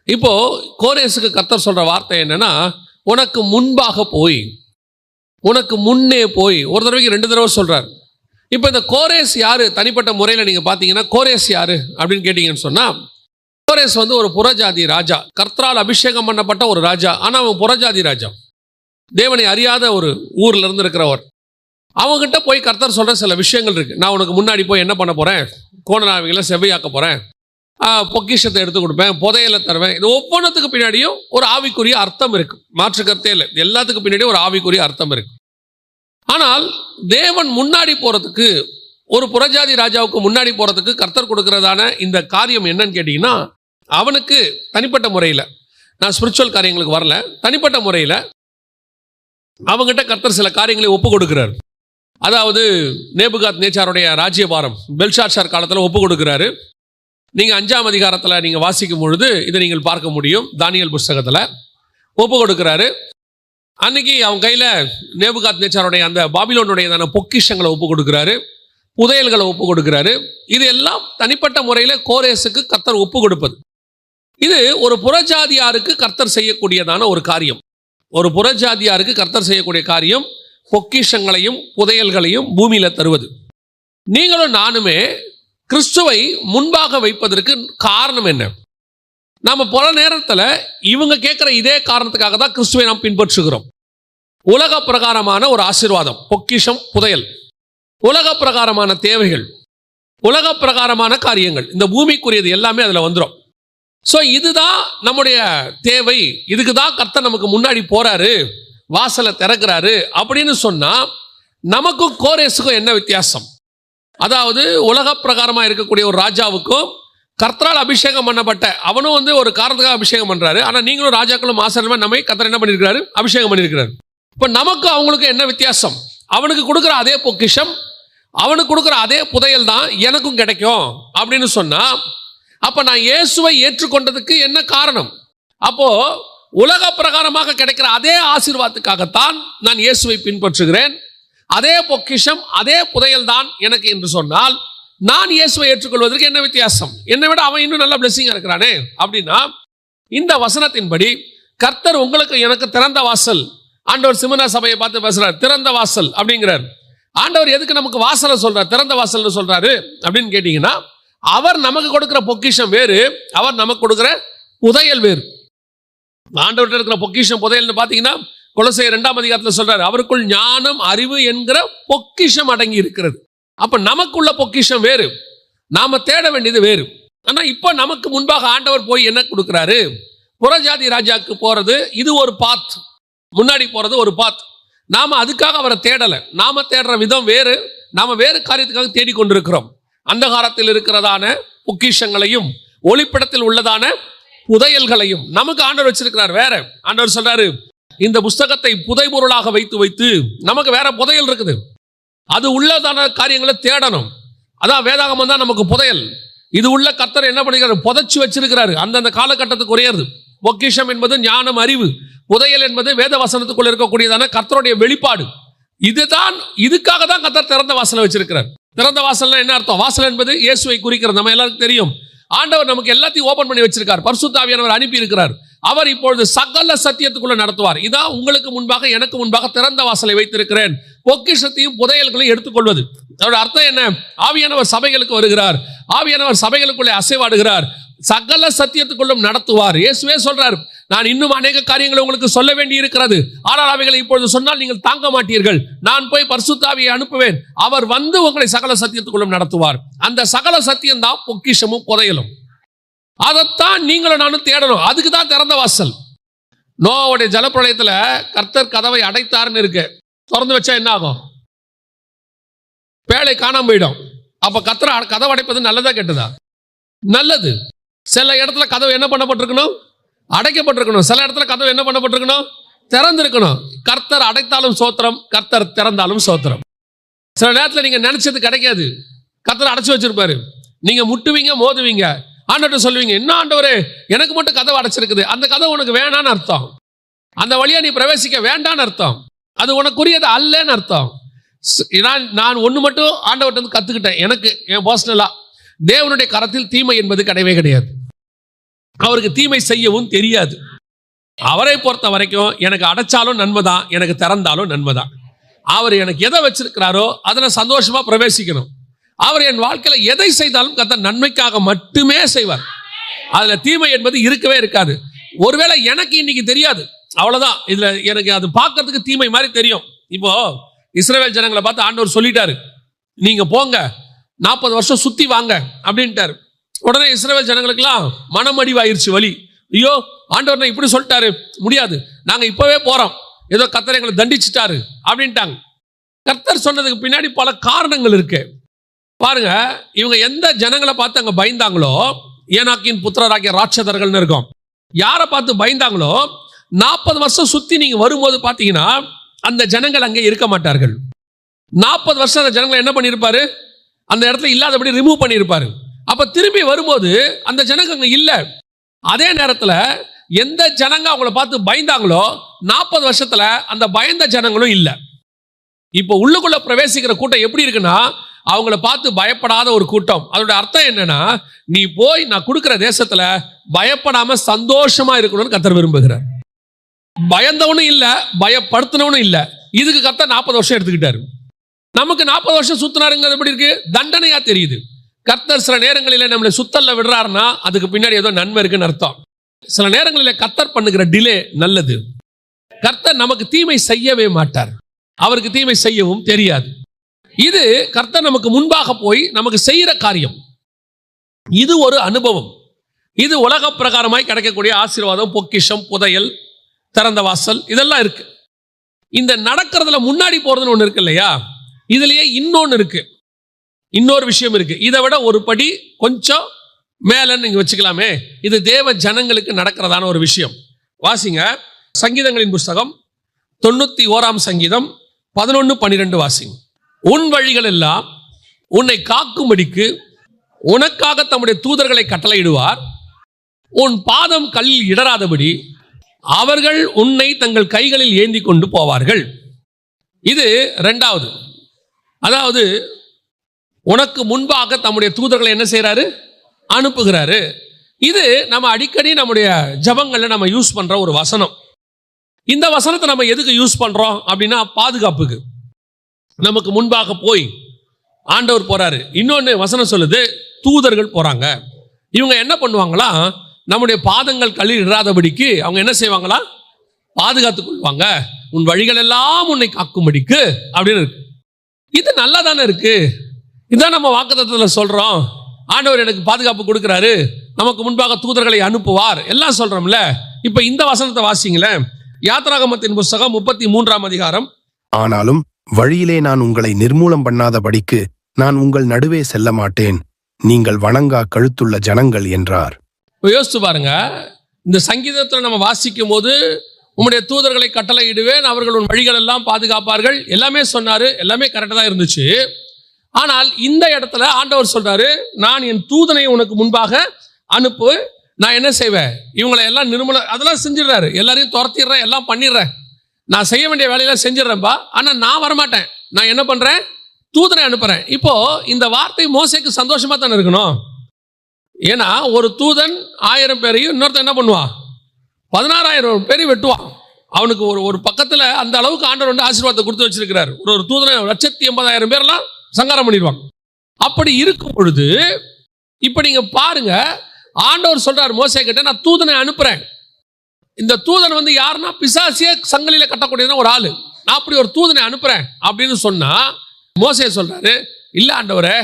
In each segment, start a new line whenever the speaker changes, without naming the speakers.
இப்போ கோரேசுக்கு கர்த்தர் சொல்ற வார்த்தை என்னன்னா, உனக்கு முன்பாக போய், உனக்கு முன்னே போய். ஒரு தடவைக்கு 2 தடவை சொல்றார். இப்போ இந்த கோரேஸ் யாரு? தனிப்பட்ட முறையில் நீங்க பார்த்தீங்கன்னா கோரேஸ் யாரு அப்படின்னு கேட்டீங்கன்னு சொன்னா, கோரேஸ் ஒரு புறஜாதி ராஜா, கர்த்தரால் அபிஷேகம் பண்ணப்பட்ட ஒரு ராஜா. ஆனால் அவன் புறஜாதி ராஜா, தேவனை அறியாத ஒரு ஊர்ல இருந்து இருக்கிறவர். அவங்ககிட்ட போய் கர்த்தர் சொல்ற சில விஷயங்கள் இருக்கு. நான் உனக்கு முன்னாடி போய் என்ன பண்ண போறேன்? கோணநாவிகளை செவ்வையாக்க போறேன், பொக்கிஷத்தை எடுத்து கொடுப்பேன், புதையலை தருவேன். இது ஒவ்வொன்றத்துக்கு பின்னாடியும் ஒரு ஆவிக்குரிய அர்த்தம் இருக்கு, மாற்று கருத்தே இல்லை. எல்லாத்துக்கு பின்னாடியும் ஒரு ஆவிக்குரிய அர்த்தம் இருக்கு. ஆனால் தேவன் முன்னாடி போறதுக்கு, ஒரு புறஜாதி ராஜாவுக்கு முன்னாடி போறதுக்கு கர்த்தர் கொடுக்கிறதான இந்த காரியம் என்னன்னு கேட்டீங்கன்னா, அவனுக்கு தனிப்பட்ட முறையில், நான் ஸ்பிரிச்சுவல் காரியங்களுக்கு வரல, தனிப்பட்ட முறையில் அவங்ககிட்ட கர்த்தர் சில காரியங்களை ஒப்பு கொடுக்கிறார். அதாவது நேபுகாத் நேச்சாருடைய ராஜ்யபாரம் பெல்ஷாத்சார் காலத்தில் ஒப்பு கொடுக்கிறாரு. நீங்கள் 5ஆம் அதிகாரத்தில் நீங்கள் வாசிக்கும் பொழுது இதை நீங்கள் பார்க்க முடியும். தானியேல் புஸ்தகத்தில் ஒப்பு கொடுக்கிறாரு. அன்னைக்கு அவன் கையில் நேபுகாத் நேச்சாருடைய அந்த பாபிலோனுடையதான பொக்கிஷங்களை ஒப்பு கொடுக்கிறாரு, புதையல்களை ஒப்பு கொடுக்கிறாரு. இது எல்லாம் தனிப்பட்ட முறையில் கோரேசுக்கு கர்த்தர் ஒப்பு கொடுப்பது. இது ஒரு புறஜாதியாருக்கு கர்த்தர் செய்யக்கூடியதான ஒரு காரியம். ஒரு புறஜாதியாருக்கு கர்த்தர் செய்யக்கூடிய காரியம் பொக்கிஷங்களையும் புதையல்களையும் பூமியில தருவது. நீங்களும் நானுமே கிறிஸ்துவை முன்பாக வைப்பதற்கு காரணம் என்ன? நாம பல நேரத்தில் இவங்க கேட்கிற இதே காரணத்துக்காக தான் கிறிஸ்துவை நாம் பின்பற்றுகிறோம். உலக பிரகாரமான ஒரு ஆசீர்வாதம், பொக்கிஷம், புதையல், உலக பிரகாரமான தேவைகள், உலக பிரகாரமான காரியங்கள், இந்த பூமிக்குரியது எல்லாமே அதில் வந்துடும். ஸோ இதுதான் நம்முடைய தேவை, இதுக்கு தான் கர்த்தர் நமக்கு முன்னாடி போறாரு, வாசலை திறக்கிறாரு அப்படின்னு சொன்னா, நமக்கும் கோரேசுக்கும் என்ன வித்தியாசம்? அதாவது உலக பிரகாரமாக இருக்கக்கூடிய ஒரு ராஜாவுக்கும் கர்த்தரால் அபிஷேகம் பண்ணப்பட்ட அவனும் ஒரு காரணத்துக்காக அபிஷேகம் பண்றாரு. ஆனால் நீங்களும் ராஜாக்களும் ஆசீர்வாதமா நம்மை கர்த்தர் என்ன பண்ணியிருக்கிறாரு? அபிஷேகம் பண்ணியிருக்கிறாரு. இப்போ நமக்கு அவங்களுக்கு என்ன வித்தியாசம்? அவனுக்கு கொடுக்குற அதே பொக்கிஷம், அவனுக்கு கொடுக்குற அதே புதையல் தான் எனக்கும் கிடைக்கும் அப்படின்னு சொன்னா, அப்ப நான் இயேசுவை ஏற்றுக்கொண்டதுக்கு என்ன காரணம்? அப்போ உலக பிரகாரமாக கிடைக்கிற அதே ஆசீர்வாதத்துக்காகத்தான் நான் இயேசுவை பின்பற்றுகிறேன். அதே பொக்கிஷம், அதே புதையல் தான் எனக்கு என்று சொன்னால், நான் இயேசுவை ஏற்றுக்கொள்வதற்கு என்ன வித்தியாசம்? என்னை விட அவன் இன்னும் நல்ல பிளெஸிங்கா இருக்கிறானே அப்படின்னா, இந்த வசனத்தின்படி கர்த்தர் உங்களுக்கு எனக்கு திறந்த வாசல். ஆண்டவர் சிமனா சபையை பார்த்து பேசுறார், திறந்த வாசல் அப்படிங்கிறார். ஆண்டவர் எதுக்கு நமக்கு வாசலை சொல்றார், திறந்த வாசல் சொல்றாரு அப்படின்னு கேட்டீங்கன்னா, அவர் நமக்கு கொடுக்கிற பொக்கிஷம் வேறு, அவர் நமக்கு கொடுக்கிற புதையல் வேறு. ஆண்டவர்கிட்ட இருக்கிற பொக்கிஷம் புதையல்னு பார்த்தீங்கன்னா, கொலோசையர் 2ஆம் அதிகாரத்தில் சொல்றாரு, அவருக்குள் ஞானம் அறிவு என்கிற பொக்கிஷம் அடங்கி இருக்கிறது. அப்ப நமக்குள்ள பொக்கிஷம் வேறு, நாம தேட வேண்டியது வேறு. ஆனா இப்ப நமக்கு முன்பாக ஆண்டவர் போய் என்ன கொடுக்கிறாரு? புறஜாதி ராஜாக்கு போறது இது ஒரு பாத், முன்னாடி போறது ஒரு பாத். நாம அதுக்காக அவரை தேடலை, நாம தேடுற விதம் வேறு, நாம வேறு காரியத்துக்காக தேடிக்கொண்டிருக்கிறோம். அந்தகாரத்தில் இருக்கிறதான பொக்கிஷங்களையும் ஒளிப்படத்தில் உள்ளதான புதையல்களையும் நமக்கு ஆண்டவர் வச்சிருக்கிறார் வேற. ஆண்டவர் சொல்றாரு, இந்த புஸ்தகத்தை புதை பொருளாக வைத்து வைத்து நமக்கு வேற புதையல் இருக்குது, அது உள்ளதான காரியங்களை தேடணும். அதான் வேதாகமம் தான் நமக்கு புதையல். இது உள்ள கர்த்தர் என்ன பண்ணிக்கிறார்? புதைச்சு வச்சிருக்கிறாரு. அந்தந்த காலகட்டத்துக்கு உரியது. பொக்கிஷம் என்பது ஞானம் அறிவு, புதையல் என்பது வேத வசனத்துக்குள்ள இருக்கக்கூடியதான கர்த்தருடைய வெளிப்பாடு. இதுதான், இதுக்காக தான் கர்த்தர் திறந்த வாசலை வச்சிருக்கிறார். திறந்த வாசல்னா என்ன அர்த்தம்? வாசல் என்பது இயேசுவை குறிக்கிறது, நம்ம எல்லாருக்கும் தெரியும். ஆண்டவர் நமக்கு எல்லாத்தையும் ஓபன் பண்ணி வச்சிருக்கார், பரிசுத்த ஆவியானவர் அனுப்பி இருக்கிறார். அவர் இப்பொழுது சகல சத்தியத்துக்குள்ள நடத்துவார். இதான் உங்களுக்கு முன்பாக எனக்கு முன்பாக திறந்த வாசலை வைத்திருக்கிறேன். பொக்கிஷத்தையும் புதையல்களையும் எடுத்துக்கொள்வது. அதோட அர்த்தம் என்ன? ஆவியானவர் சபைகளுக்கு வருகிறார், ஆவியானவர் சபைகளுக்குள்ளே அசைவாடுகிறார், சகல சத்தியத்துக்குள்ளும் நடத்துவார். இயேசுவே சொல்றார், நான் இன்னும் அநேக காரியங்களை உங்களுக்கு சொல்ல வேண்டி இருக்கிறது, ஆனால் அவைகளை இப்பொழுது சொன்னால் நீங்கள் தாங்க மாட்டீர்கள். நான் போய் பரிசுத்த ஆவியை அனுப்புவேன், அவர் வந்து உங்களை சகல சத்தியத்துக்குள்ளும் நடத்துவார். அந்த சகல சத்தியம் தான் பொக்கிஷமும் புதையலும். அதைத்தான் நீங்களும் நானும் தேடணும். அதுக்கு தான் திறந்த வாசல். நோவாவுடைய ஜலப்பிரளயத்துல கர்த்தர் கதவை அடைத்தார்னு இருக்கு. திறந்து வச்சா என்ன ஆகும்? பேழை காணாம போயிடும். அப்ப கர்த்தர் கதவை அடைப்பது நல்லதா கெட்டதா? நல்லது. சில இடத்துல கதவு என்ன பண்ணப்பட்டிருக்கணும்? அடைக்கப்பட்டிருக்கணும். சில இடத்துல கதவு என்ன பண்ணப்பட்டிருக்கணும்? திறந்திருக்கணும். கர்த்தர் அடைத்தாலும் சோத்திரம், கர்த்தர் திறந்தாலும் சோத்திரம். சில நேரத்தில் நீங்க நினைச்சது கிடைக்காது, கர்த்தர் அடைச்சு வச்சிருப்பாரு. நீங்க முட்டுவீங்க, மோதுவீங்க, ஆண்டவர்கிட்ட சொல்லுவீங்க, என்ன ஆண்டவரே எனக்கு மட்டும் கதவு அடைச்சிருக்குது. அந்த கதவு உனக்கு வேணான்னு அர்த்தம், அந்த வழியா நீ பிரவேசிக்க வேண்டான்னு அர்த்தம், அது உனக்குரியது அல்லன்னு அர்த்தம். நான் ஒன்று மட்டும் ஆண்டவர்கிட்ட கற்றுக்கிட்டேன், எனக்கு என் பர்சனலா, தேவனுடைய கரத்தில் தீமை என்பது கிடையவே கிடையாது. அவருக்கு தீமை செய்யவும் தெரியாது. அவரை பொறுத்த வரைக்கும் எனக்கு அடைச்சாலும் நன்மைதான், எனக்கு திறந்தாலும் நன்மைதான். அவர் எனக்கு எதை வச்சிருக்கிறாரோ அதில் சந்தோஷமா பிரவேசிக்கணும். அவர் என் வாழ்க்கையில எதை செய்தாலும் கர்த்தர் நன்மைக்காக மட்டுமே செய்வார். அதுல தீமை என்பது இருக்கவே இருக்காது. ஒருவேளை எனக்கு இன்னைக்கு தெரியாது, அவ்வளவுதான். இதுல எனக்கு அது பார்க்கறதுக்கு தீமை மாதிரி தெரியும். இப்போ இஸ்ரவேல் ஜனங்களை பார்த்து ஆண்டவர் சொல்லிட்டாரு, நீங்க போங்க 40 வருஷம் சுத்தி வாங்க அப்படின்ட்டாரு. உடனே இஸ்ரவேல் ஜனங்களுக்கெல்லாம் மனமடிவாயிருச்சு, வழி. ஐயோ ஆண்டவர் இப்படி சொல்லிட்டாரு, முடியாது, நாங்க இப்பவே போறோம், ஏதோ கர்த்தர் எங்களை தண்டிச்சிட்டாரு அப்படின்ட்டாங்க. கர்த்தர் சொன்னதுக்கு பின்னாடி பல காரணங்கள் இருக்கு. பாருங்க, இவங்க எந்த ஜனங்களை பார்த்து அங்க பயந்தாங்களோ, ஏனாக்கின் புத்திரராகிய ராட்சதர்கள்னு இருக்கும், யாரை பார்த்து பயந்தாங்களோ 40 வருஷம் சுத்தி நீங்க வரும்போது பாத்தீங்கன்னா அந்த ஜனங்கள் அங்கே இருக்க மாட்டார்கள். 40 வருஷம் அந்த ஜனங்களை என்ன பண்ணியிருப்பாரு, அந்த இடத்துல இல்லாதபடி ரிமூவ் பண்ணியிருப்பாரு. அப்ப திரும்பி வரும்போது அந்த ஜனங்க அங்க இல்ல. அதே நேரத்துல எந்த ஜனங்க அவங்கள பார்த்து பயந்தாங்களோ 40 வருஷத்துல அந்த பயந்த ஜனங்களும் இல்ல. இப்போ உள்ளுக்குள்ள பிரவேசிக்கிற கூட்டம் எப்படி இருக்குன்னா, அவங்கள பார்த்து பயப்படாத ஒரு கூட்டம். அதோட அர்த்தம் என்னன்னா, நீ போய் நான் கொடுக்கிற தேசத்துல பயப்படாம சந்தோஷமா இருக்கணும்னு கர்த்தர் விரும்புகிறார். பயந்தவனும் இல்ல, பயப்படுத்தினவனும் இல்ல. இதுக்கு கர்த்தர் 40 வருஷம் எடுத்துக்கிட்டாரு. நமக்கு 40 வருஷம் சுத்தினாருங்கிறது எப்படி இருக்கு, தண்டனையா தெரியுது. கர்த்தர் சில நேரங்களில் நம்மளை சுத்தல்ல விடுறாருன்னா அதுக்கு பின்னாடி ஏதோ நன்மை இருக்குன்னு அர்த்தம். சில நேரங்களில் கர்த்தர் பண்ணுகிற டிலே நல்லது. கர்த்தர் நமக்கு தீமை செய்யவே மாட்டார், அவருக்கு தீமை செய்யவும் தெரியாது. இது கர்த்தர் நமக்கு முன்பாக போய் நமக்கு செய்யற காரியம். இது ஒரு அனுபவம். இது உலக பிரகாரமாய் கிடைக்கக்கூடிய ஆசீர்வாதம், பொக்கிஷம், புதையல், திறந்த வாசல், இதெல்லாம் இருக்கு. இந்த நடக்கிறதுல முன்னாடி போறதுன்னு ஒண்ணு இருக்கு இல்லையா, இதுலயே இன்னொன்னு இருக்கு, இன்னொரு விஷயம் இருக்கு. இதை விட ஒரு படி கொஞ்சம் மேல நீங்க வச்சுக்கலாமே. இது தேவ ஜனங்களுக்கு நடக்கிறதான ஒரு விஷயம். வாசிங்க சங்கீதங்களின் புஸ்தகம் 91ஆம் சங்கீதம் 11-12 வாசிங்க. உன் வழிகள் எல்லாம் உன்னை காக்கும்படிக்கு உனக்காக தம்முடைய தூதர்களை கட்டளையிடுவார். உன் பாதம் கல்லில் இடராதபடி அவர்கள் உன்னை தங்கள் கைகளில் ஏந்தி கொண்டு போவார்கள். இது இரண்டாவது. அதாவது உனக்கு முன்பாக தம்முடைய தூதர்களை என்ன செய்யறாரு, அனுப்புகிறாரு. இது நம்ம அடிக்கடி நம்முடைய ஜபங்கள்ல நம்ம யூஸ் பண்ற ஒரு வசனம். இந்த வசனத்தை நம்ம எதுக்கு யூஸ் பண்றோம் அப்படின்னா, பாதுகாப்புக்கு. நமக்கு முன்பாக போய் ஆண்டவர் போறாரு. இன்னொன்னு வசனம் சொல்லுது, தூதர்கள் போறாங்க. இவங்க என்ன பண்ணுவாங்களா, நம்முடைய பாதங்கள் கல்லில் இடாதபடிக்கு அவங்க என்ன செய்வாங்களா, பாதுகாத்துக் கொள்வாங்க. உன் வழிகள் எல்லாம் உன்னை காக்கும்படிக்கு அப்படின்னு இருக்கு. இது நல்லா தானே இருக்கு. இதான் நம்ம வாக்குத்தத்தத்தில் சொல்றோம், ஆண்டவர் எனக்கு பாதுகாப்பு கொடுக்கிறாரு, நமக்கு முன்பாக தூதர்களை அனுப்புவார், எல்லாம் சொல்றோம்ல. இப்ப இந்த வசனத்தை வாசிங்களேன். யாத்ராகமத்தின் புஸ்தகம் 33ஆம் அதிகாரம்.
ஆனாலும் வழியிலே நான் உங்களை நிர்மூலம் பண்ணாதபடிக்கு நான் உங்கள் நடுவே செல்ல மாட்டேன், நீங்கள் வணங்கா கழுத்துள்ள ஜனங்கள் என்றார்.
யோசிச்சு பாருங்க, இந்த சங்கீதத்தில் நம்ம வாசிக்கும் போது உம்முடைய தூதர்களை கட்டளையிடுவேன், அவர்கள் உன் வழிகள் எல்லாம் பாதுகாப்பார்கள், எல்லாமே சொன்னாரு, எல்லாமே கரெக்டாக தான் இருந்துச்சு. ஆனால் இந்த இடத்துல ஆண்டவர் சொல்றாரு, நான் என் தூதனை உனக்கு முன்பாக அனுப்பு, நான் என்ன செய்வேன், இவங்களை எல்லாம் நிர்மூல, அதெல்லாம் செஞ்சிடறாரு, எல்லாரையும் துரத்திடுறேன், எல்லாம் பண்ணிடுறேன், நான் செய்ய வேண்டிய வேலையெல்லாம் செஞ்சிடறேன்பா. ஆனா நான் வரமாட்டேன், நான் என்ன பண்றேன், தூதனை அனுப்புறேன். இப்போ இந்த வார்த்தை மோசேக்கு சந்தோஷமா தானே இருக்கணும். ஏன்னா ஒரு தூதன் 1000 பேரையும் இன்னொருத்தன் என்ன பண்ணுவான், 16,000 பேரையும் வெட்டுவான். அவனுக்கு ஒரு பக்கத்துல அந்த அளவுக்கு ஆண்டவர் வந்து ஆசீர்வாதத்தை கொடுத்து வச்சிருக்கிறார். ஒரு தூதனை 180,000 பேர்லாம் சங்காரம் பண்ணிடுவாங்க. அப்படி இருக்கும் பொழுது இப்ப நீங்க பாருங்க, ஆண்டவர் சொல்றாரு மோசே கிட்ட, நான் தூதனை அனுப்புறேன். இந்த தூதன் வந்து யாருன்னா, பிசாசிய சங்கிலியில கட்டக்கூடியதான் ஒரு ஆளு. நான் அப்படி ஒரு தூதனை அனுப்புறேன் அப்படின்னு சொன்னா, மோசே சொல்றாரு, இல்ல ஆண்டவரே,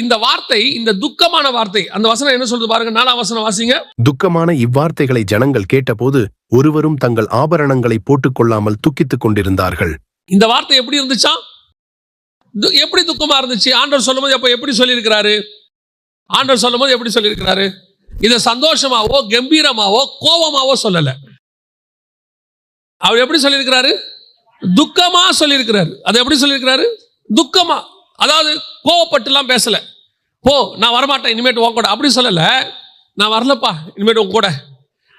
இந்த வார்த்தை, இந்த துக்கமான வார்த்தை, அந்த வசனம் என்ன சொல்றது பாருங்க, 4ஆம் வசனம் வாசிங்க.
துக்கமான இவ்வார்த்தைகளை ஜனங்கள் கேட்டபோது ஒருவரும் தங்கள் ஆபரணங்களை போட்டுக் கொள்ளாமல் துக்கித்துக் கொண்டிருந்தார்கள்.
இந்த வார்த்தை எப்படி இருந்துச்சா, எப்படி துக்கமா இருந்துச்சு. ஆண்டவர் சொல்லும் போது அப்ப எப்படி சொல்லியிருக்கிறாரு, ஆண்டவர் சொல்லும் போது எப்படி சொல்லியிருக்கிறாரு, இதை சந்தோஷமாவோ கம்பீரமாவோ கோபமாவோ சொல்லல. அவர் எப்படி சொல்லியிருக்கிறாரு, துக்கமா சொல்லியிருக்கிறாரு. அது எப்படி சொல்லியிருக்கிறாரு, துக்கமா. அதாவது கோவப்பட்டுலாம் பேசல, போ நான் வரமாட்டேன் இனிமேட்டு உன் கூட அப்படி சொல்லல. நான் வரலப்பா இனிமேட்டு உன் கூட,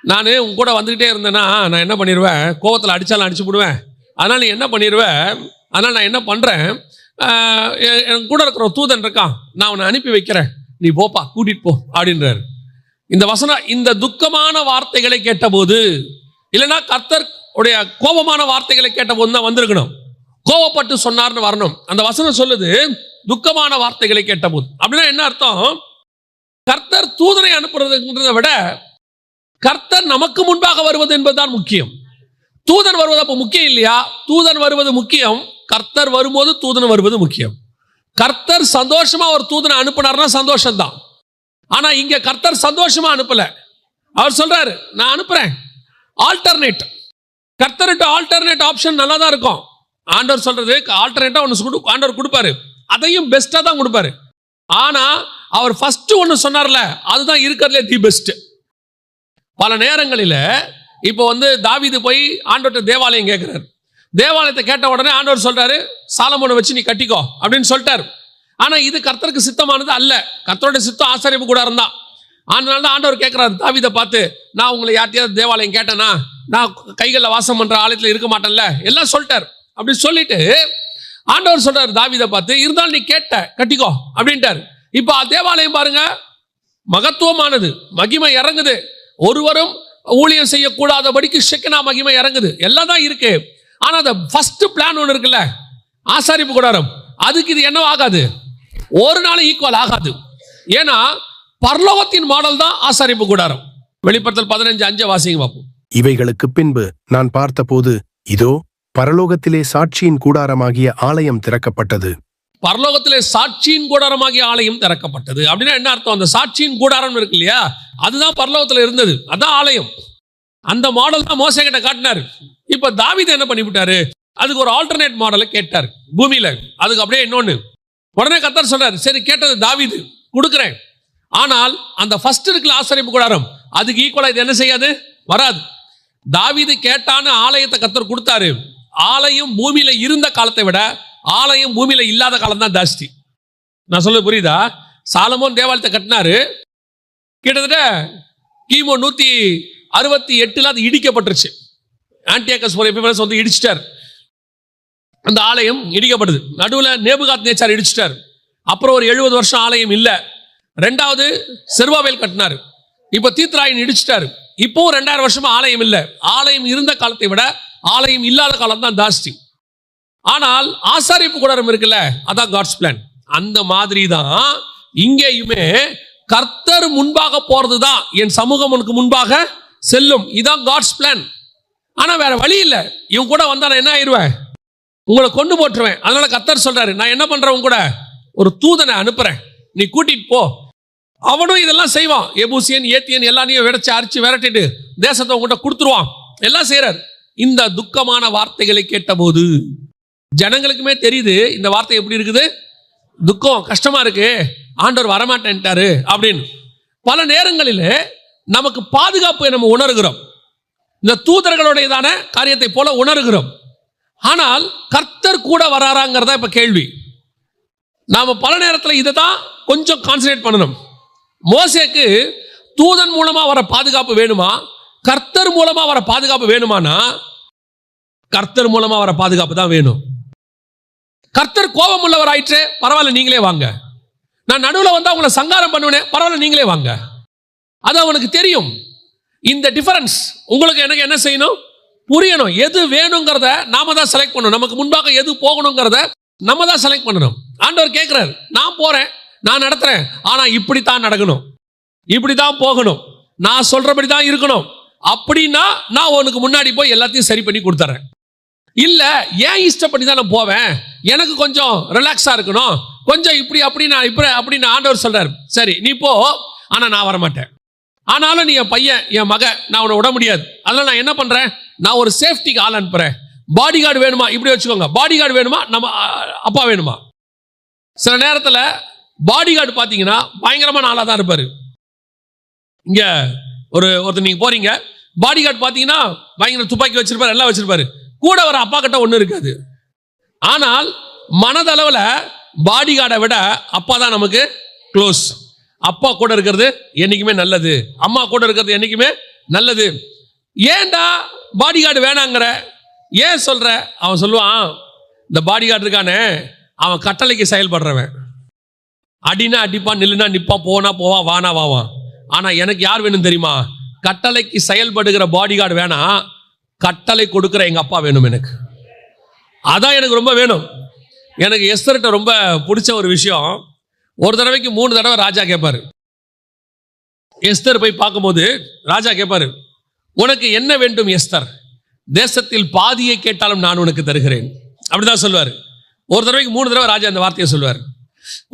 நான் உன் கூட வந்துகிட்டே இருந்தேன்னா நான் என்ன பண்ணிடுவேன், கோவத்தில் அடிச்சாலும் அடிச்சு விடுவேன், அதனால் நீ என்ன பண்ணிடுவேன், அதனால் நான் என்ன பண்ணுறேன், என் கூட இருக்கிற தூதன் இருக்கான், நான் அவனை அனுப்பி வைக்கிறேன், நீ போப்பா கூட்டிட்டு போ அப்படின்றாரு. இந்த வசனம், இந்த துக்கமான வார்த்தைகளை கேட்டபோது, இல்லைன்னா கர்த்தர் உடைய கோபமான வார்த்தைகளை கேட்டபோது தான் வந்திருக்கணும். கோபப்பட்டு சொன்னார்னு வரணும். அந்த வசனம் சொல்லுது துக்கமான வார்த்தைகளை கேட்டபோது. அப்படின்னா என்ன அர்த்தம்? கர்த்தர் தூதனை அனுப்புறதுன்றதை விட கர்த்தர் நமக்கு முன்பாக வருவது என்பதுதான் முக்கியம். தூதன் வருவது அப்போ முக்கியம் இல்லையா? தூதன் வருவது முக்கியம். கர்த்தர் வரும்போது தூதன் வருவது முக்கியம். கர்த்தர் சந்தோஷமா ஒரு தூதனை அனுப்பினார்னா சந்தோஷம்தான். ஆனா இங்க கர்த்தர் சந்தோஷமா அனுப்பல. அவர் சொல்றாரு, நான் அனுப்புறேன். ஆல்டர்னேட், கர்த்தர்கிட்ட ஆல்டர்னேட் ஆப்ஷன் நல்லா தான் இருக்கும். ஆண்டவர் சொல்றது ஆல்டர்னேட்டா ஒன்று ஆண்டவர் கொடுப்பாரு, அதையும் பெஸ்டா தான் கொடுப்பாரு. ஆனா அவர் ஃபர்ஸ்ட் ஒன்று சொன்னார்ல, அதுதான் இருக்கிறதுலே தி பெஸ்ட். பல நேரங்களில் இப்போ தாவீது போய் ஆண்டவர்கிட்ட தேவாலயம் கேட்கிறாரு. தேவாலயத்தை கேட்ட உடனே ஆண்டவர் சொல்றாரு, சாலமோனை வச்சு நீ கட்டிக்கோ அப்படின்னு சொல்லிட்டாரு. ஆனா இது கர்த்தருக்கு சித்தமானது அல்ல. கர்த்தருடைய சித்தம் ஆசாரிப்பு கூடாரம் தான். அதனால தான் ஆண்டவர் கேட்கிறாரு தாவீதை பார்த்து, நான் உங்களை யார்ட்டையாவது தேவாலயம் கேட்டேனா? நான் கைகளில் வாசம் பண்ற ஆலயத்தில் இருக்க மாட்டேன்ல, எல்லாம் சொல்லிட்டார். அப்படி சொல்லிட்டு ஆண்டவர் சொல்றாரு தாவீதை பார்த்து, இருந்தாலும் நீ கேட்ட கட்டிக்கோ அப்படின்ட்டார். இப்போ தேவாலயம் பாருங்க, மகத்துவமானது, மகிமை இறங்குது. ஒருவரும் ஊழியம் செய்யக்கூடாதபடிக்கு ஷெக்கினா மகிமை இறங்குது. எல்லாம் தான் இருக்கு. ஆனா அந்த ஃபர்ஸ்ட் பிளான் ஒன்று இருக்குல்ல, ஆசாரிப்பு கூடாரம், அதுக்கு இது என்ன ஆகாது, ஒரு நாள் ஈக்குவல் ஆகாது. ஏன்னா பரலோகத்தின் மாடல் தான் ஆசாரிப்பு கூடாரம். வெளிப்படுத்தல் 15:5 வாசிங்க பார்ப்போம்.
இவைகளுக்கு பின்பு நான் பார்த்தபோது, இதோ பரலோகத்திலே சாட்சியின் கூடாரமாகிய ஆலயம் திறக்கப்பட்டது.
பரலோகத்திலே சாட்சியின் கூடாரமாகிய ஆலயம் திறக்கப்பட்டது அப்படின்னா என்ன அர்த்தம்? அந்த சாட்சியின் கூடாரம் இருக்கு இல்லையா, அதுதான் பரலோகத்தில் இருந்தது, அதான் ஆலயம். அந்த மாடல் தான் மோசே கிட்ட காட்டினாரு. இப்ப தாவீது என்ன பண்ணிவிட்டாரு, அதுக்கு ஒரு ஆல்டர்னேட் மாடலை கேட்டார் பூமியில. அதுக்கு அப்படியே இன்னொன்னு. உடனே கர்த்தர் சொல்றாரு, சரி கேட்டது தாவீது, கொடுக்குறேன். ஆனால் அந்த ஃபர்ஸ்ட் இருக்குல்ல ஆசாரிப்பு கூடாரம், அதுக்கு ஈக்குவலா இது என்ன செய்யாது, வராது. தாவீது கேட்டான்னு ஆலயத்தை கர்த்தர் கொடுத்தாரு. ஆலயம் பூமியில இருந்த காலத்தை விட ஆலயம் பூமியில இல்லாத காலம் தான் ஜாஸ்தி. நான் சொல்ல புரியுதா? சாலமோன் தேவாலயத்தை கட்டினாரு, கிட்டத்தட்ட கிமு 168 அது இடிக்கப்பட்டுருச்சு. ஆன்டியோகஸ் எபிபனஸ் இடிச்சிட்டார். அந்த ஆலயம் இடிக்கப்படுது. நடுவில் நேபுகாத் நேச்சார் இடிச்சிட்டார். அப்புறம் ஒரு 70 வருஷம் ஆலயம் இல்லை. ரெண்டாவது செருபாபேல் கட்டினார். இப்போ தீத்ராயின் இடிச்சிட்டாரு. இப்போ 2000 வருஷமா ஆலயம் இல்லை. ஆலயம் இருந்த காலத்தை விட ஆலயம் இல்லாத காலம் தான் ஜாஸ்தி. ஆனால் ஆசாரிப்பு கூடாரம் இருக்குல்ல, அதான் காட்ஸ் பிளான். அந்த மாதிரி தான் இங்கேயுமே கர்த்தர் முன்பாக போறது தான், என் சமூகம் உனக்கு முன்பாக செல்லும், இதான் காட்ஸ் பிளான். ஆனா வேற வழி இல்லை. இவன் கூட வந்தா நான் என்ன ஆயிடுவேன், உங்களை கொண்டு போட்டுருவேன். அதனால கர்த்தர் சொல்றாரு, நான் என்ன பண்றேன், உன் கூட ஒரு தூதனை அனுப்புறேன், நீ கூட்டிட்டு போ. அவனும் இதெல்லாம் செய்வான். எபூசியன் ஏத்தியன் எல்லாரையும் விடச்சு அரிச்சு விரட்டிட்டு தேசத்தை உங்ககிட்ட கொடுத்துருவான். எல்லாம் செய்யறாரு. இந்த துக்கமான வார்த்தைகளை கேட்டபோது ஜனங்களுக்குமே தெரியுது இந்த வார்த்தை எப்படி இருக்குது, துக்கம், கஷ்டமா இருக்கு, ஆண்டவர் வரமாட்டேன்ட்டாரு அப்படின்னு. பல நேரங்களில் நமக்கு பாதுகாப்பை நம்ம உணர்கிறோம், இந்த தூதர்களுடையதான காரியத்தை போல உணர்கிறோம். ஆனால் கர்த்தர் கூட வராராங்கிறதா இப்ப கேள்வி. நாம பல நேரத்தில் இதை தான் கொஞ்சம் கான்சன்ட்ரேட் பண்ணணும். மோசேக்கு தூதன் மூலமா வர பாதுகாப்பு வேணுமா, கர்த்தர் மூலமா வர பாதுகாப்பு வேணுமானா கர்த்தர் மூலமா வர பாதுகாப்பு தான் வேணும். கர்த்தர் கோபம் உள்ளவர் ஆயிற்று, பரவாயில்ல நீங்களே வாங்க. நான் நடுவில் வந்தா உங்களை சங்காரம் பண்ணுவேன், பரவாயில்ல நீங்களே வாங்க. அது அவனுக்கு தெரியும். இந்த டிஃபரன்ஸ் உங்களுக்கு எனக்கு என்ன செய்யணும், புரியணும். எது வேணுங்கிறத நாம தான் செலக்ட் பண்ணணும். நமக்கு முன்பாக எது போகணுங்கிறத நம்ம தான் செலக்ட் பண்ணணும். ஆண்டவர் கேட்கிறார், நான் போறேன், நான் நடத்துறேன், ஆனா இப்படித்தான் நடக்கணும், இப்படித்தான் போகணும், நான் சொல்றபடி தான் இருக்கணும். அப்படின்னா நான் உனக்கு முன்னாடி போய் எல்லாத்தையும் சரி பண்ணி கொடுத்துறேன். இல்ல ஏன் இஷ்டப்படி தான் நான் போவேன், எனக்கு கொஞ்சம் ரிலாக்ஸா இருக்கணும், கொஞ்சம் இப்படி அப்படி நான் இப்படி அப்படின்னு ஆண்டவர் சொல்றாரு, சரி நீ போ, ஆனா நான் வரமாட்டேன். ஆனாலும் நீ என் பையன், என் மக, நான் உன்னை விட முடியாது. அதனால நான் என்ன பண்றேன், நான் ஒரு சேஃப்டிக்கு ஆள் அனுப்புறேன். பாடி கார்டு வேணுமா, இப்படி வச்சுக்கோங்க, பாடி கார்டு வேணுமா, நம்ம அப்பா வேணுமா. சில நேரத்தில் பாடி கார்டு பார்த்தீங்கன்னா பயங்கரமான ஆளாக தான் இருப்பாரு. இங்க ஒருத்தர் நீங்க போறீங்க, பாடி கார்டு பார்த்தீங்கன்னா பயங்கர துப்பாக்கி வச்சிருப்பாரு, எல்லாம் வச்சிருப்பாரு. கூட வர அப்பா கிட்ட ஒன்றும் இருக்காது. ஆனால் மனதளவில் பாடி கார்டை விட அப்பா தான் நமக்கு க்ளோஸ். அப்பா கூட இருக்கிறது என்னைக்குமே நல்லது, அம்மா கூட இருக்கிறது என்னைக்குமே நல்லது. ஏன்டா பாடி கார்டு வேணாங்கிற, ஏன் சொல்ற? அவன் சொல்லுவான், இந்த பாடி கார்டு இருக்கானே அவன் கட்டளைக்கு செயல்படுறவன். அடினா அடிப்பான், நில்லுனா நிற்பான், போனா போவான், வானா வாவான். ஆனா எனக்கு யார் வேணும் தெரியுமா? கட்டளைக்கு செயல்படுகிற பாடிகார்டு வேணாம், கட்டளை கொடுக்கிற எங்க அப்பா வேணும் எனக்கு. அதான் எனக்கு ரொம்ப வேணும். எனக்கு எஸ்தர்கிட்ட ரொம்ப பிடிச்ச ஒரு விஷயம், ஒரு தடவைக்கு 3 தடவை ராஜா கேட்பாரு. எஸ்தர் போய் பார்க்கும்போது ராஜா கேட்பாரு, உனக்கு என்ன வேண்டும் எஸ்தர்? தேசத்தில் பாதியை கேட்டாலும் நான் உனக்கு தருகிறேன். அப்படிதான் சொல்லுவார். ஒரு தடவைக்கு 3 தடவை ராஜா அந்த வார்த்தையை சொல்லுவார்.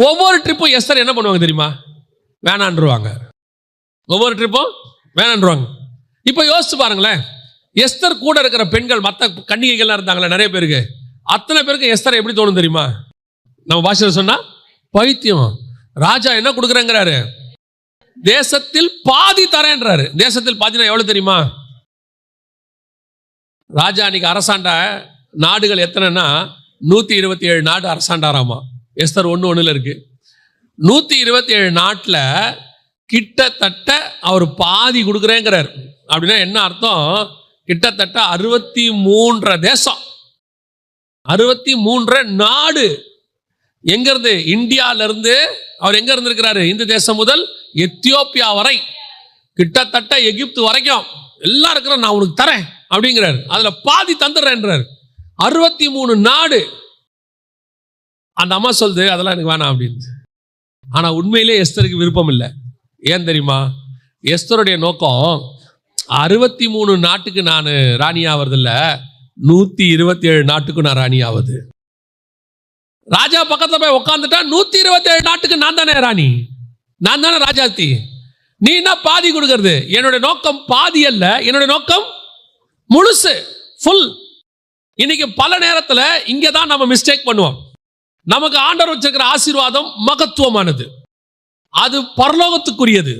ஒவ்வொரு ட்ரிப்பும் எஸ்தர் என்ன பண்ணுவாங்க தெரியுமா? வேணான்றுவாங்க. ஒவ்வொரு ட்ரிப்பும் வேணான்றுவாங்க. இப்போ யோசிச்சு பாருங்களேன், எஸ்தர் கூட இருக்கிற பெண்கள், மற்ற கன்னிகைகள்லாம் இருந்தாங்களே நிறைய பேருக்கு, அத்தனை பேருக்கு எஸ்தர் எப்படி தோணும் தெரியுமா? நம்ம பாஷையில் சொன்னா பைத்தியம். ராஜா என்ன கொடுக்குறேங்கிறாரு? தேசத்தில் பாதி தரேன்றாரு. தேசத்தில் பாதினா எவ்வளவு தெரியுமா? ராஜா அன்னைக்கு அரசாண்ட நாடுகள் எத்தனைன்னா 127 நாடு அரசாண்டாராமா. எஸ்தர் 1:1 இருக்கு. 127 நாட்டில் கிட்டத்தட்ட அவர் பாதி கொடுக்குறேங்கிறார். அப்படின்னா என்ன அர்த்தம்? கிட்டத்தட்ட 63 தேசம், 63 நாடு. எங்க இருந்து? இந்தியால இருந்து அவர் எங்க இருந்திருக்கிறாரு? இந்த தேசம் முதல் எத்தியோப்பியா வரை, கிட்டத்தட்ட எகிப்து வரைக்கும் எல்லாம் இருக்கிற நான் உனக்கு தரேன் அப்படிங்கிறார். அதுல பாதி தந்துடுறேன்றார். 63 நாடு. அந்த அம்மா சொல்லுது அதெல்லாம் எனக்கு வேணாம் அப்படின்னு. ஆனா உண்மையிலே எஸ்தருக்கு விருப்பம் இல்லை. ஏன் தெரியுமா? எஸ்தருடைய நோக்கம் 63 நாட்டுக்கு நான் ராணி ஆவது இல்ல, 127 நாட்டுக்கு நான் ராணி ஆவது. ராஜா பக்கத்துல போய் உட்காந்துட்டா 127 நாட்டுக்கு நான் தானே ராணி, நான் தானே ராஜாத்தி. நீ என்ன பாதி கொடுக்கறது? என்னுடைய நோக்கம் பாதி அல்ல, என்னுடைய நோக்கம் முழுசு, ஃபுல். இன்னைக்கு பல நேரத்தில் இங்கே தான் நம்ம மிஸ்டேக் பண்ணுவோம். நமக்கு ஆண்டவர் வச்சிருக்கிற ஆசீர்வாதம் மகத்துவமானது, அது பரலோகத்துக்குரியது.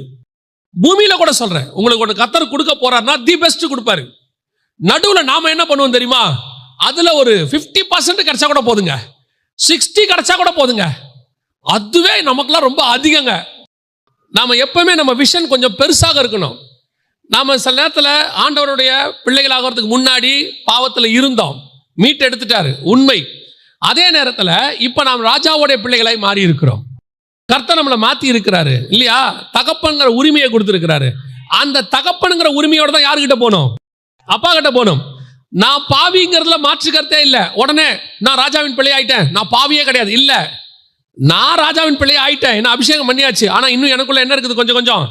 பூமியில கூட சொல்றேன், உங்களுக்கு ஒன்று கர்த்தர் கொடுக்க போறாருன்னா தி பெஸ்ட் கொடுப்பாரு. நடுவில் நாம என்ன பண்ணுவோம் தெரியுமா? அதுல ஒரு 50% கிடைச்சா கூட போதுங்க, 60 கிடைச்சா கூட போதுங்க, அதுவே நமக்குலாம் ரொம்ப அதிகங்க. நாம எப்பவுமே நம்ம விஷன் கொஞ்சம் பெருசாக இருக்கணும். நாம சில நேரத்தில் ஆண்டவருடைய பிள்ளைகளாகிறதுக்கு முன்னாடி பாவத்தில் இருந்தோம், மீட் எடுத்துட்டாரு, உண்மை. அதே நேரத்தில் இப்ப நாம் ராஜாவுடைய பிள்ளைகளாய் மாறி இருக்கிறோம். கர்த்தர் நம்மளை மாத்தி இருக்கிறாரு இல்லையா? தகப்பன்கிற உரிமையை கொடுத்திருக்கிறாரு. அந்த தகப்பனுங்கிற உரிமையோட தான் யாருக்கிட்ட போனோம்? அப்பா கிட்ட போனோம். நான் பாவிங்கிறதுல மாற்று கருத்தே இல்லை. உடனே நான் ராஜாவின் பிள்ளை ஆயிட்டேன், நான் பாவியே கிடையாது இல்ல, நான் ராஜாவின் பிள்ளை ஆயிட்டேன், என்ன அபிஷேகம் பண்ணியாச்சு. ஆனா இன்னும் எனக்குள்ள என்ன இருக்குது? கொஞ்சம் கொஞ்சம்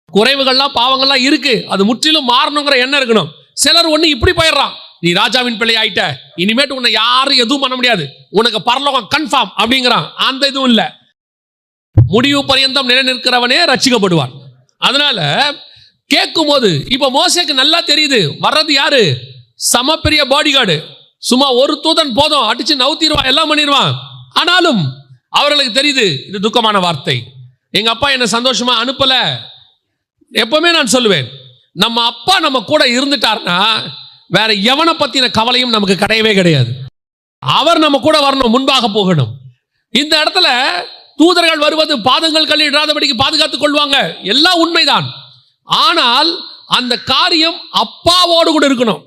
குறைவுகள்லாம் பாவங்கள்லாம் இருக்கு. அது முற்றிலும் மாறணுங்கிற எண்ணம் இருக்கணும். சிலர் ஒண்ணு இப்படி போயிடுறான், நீ ராஜாவின் பிள்ளை ஆயிட்ட, இனிமேட்டு உன்னை யாரும் எதுவும் பண்ண முடியாது, உனக்கு பரலோகம் கன்ஃபார்ம் அப்படிங்கிறான். அந்த இதுவும் இல்ல. முடிவு பரியந்தம் நிலைநிற்கிறவனே ரட்சிக்கப்படுவான். அதனால கேட்கும் போது இப்ப மோசேக்கு நல்லா தெரியுது வர்றது யாரு? சம பெரிய பாடிகார்டு. சும்மா ஒரு தூதன் போதும், அடிச்சு நவுத்திடுவான், எல்லாம் பண்ணிடுவான். ஆனாலும் அவர்களுக்கு தெரியுது இது துக்கமான வார்த்தை, எங்க அப்பா என்ன சந்தோஷமா அனுப்பல. எப்பவுமே நான் சொல்லுவேன், நம்ம அப்பா நம்ம கூட இருந்துட்டார்னா வேற எவனை பத்தின கவலையும் நமக்கு கிடையவே கிடையாது. அவர் நம்ம கூட வரணும், முன்பாக போகணும். இந்த இடத்துல தூதர்கள் வருவது பாதங்கள் கல்லிடாதபடிக்கு பாதுகாத்துக் கொள்வாங்க, எல்லாம் உண்மைதான். ஆனால் அந்த காரியம் அப்பாவோடு கூட இருக்கணும்.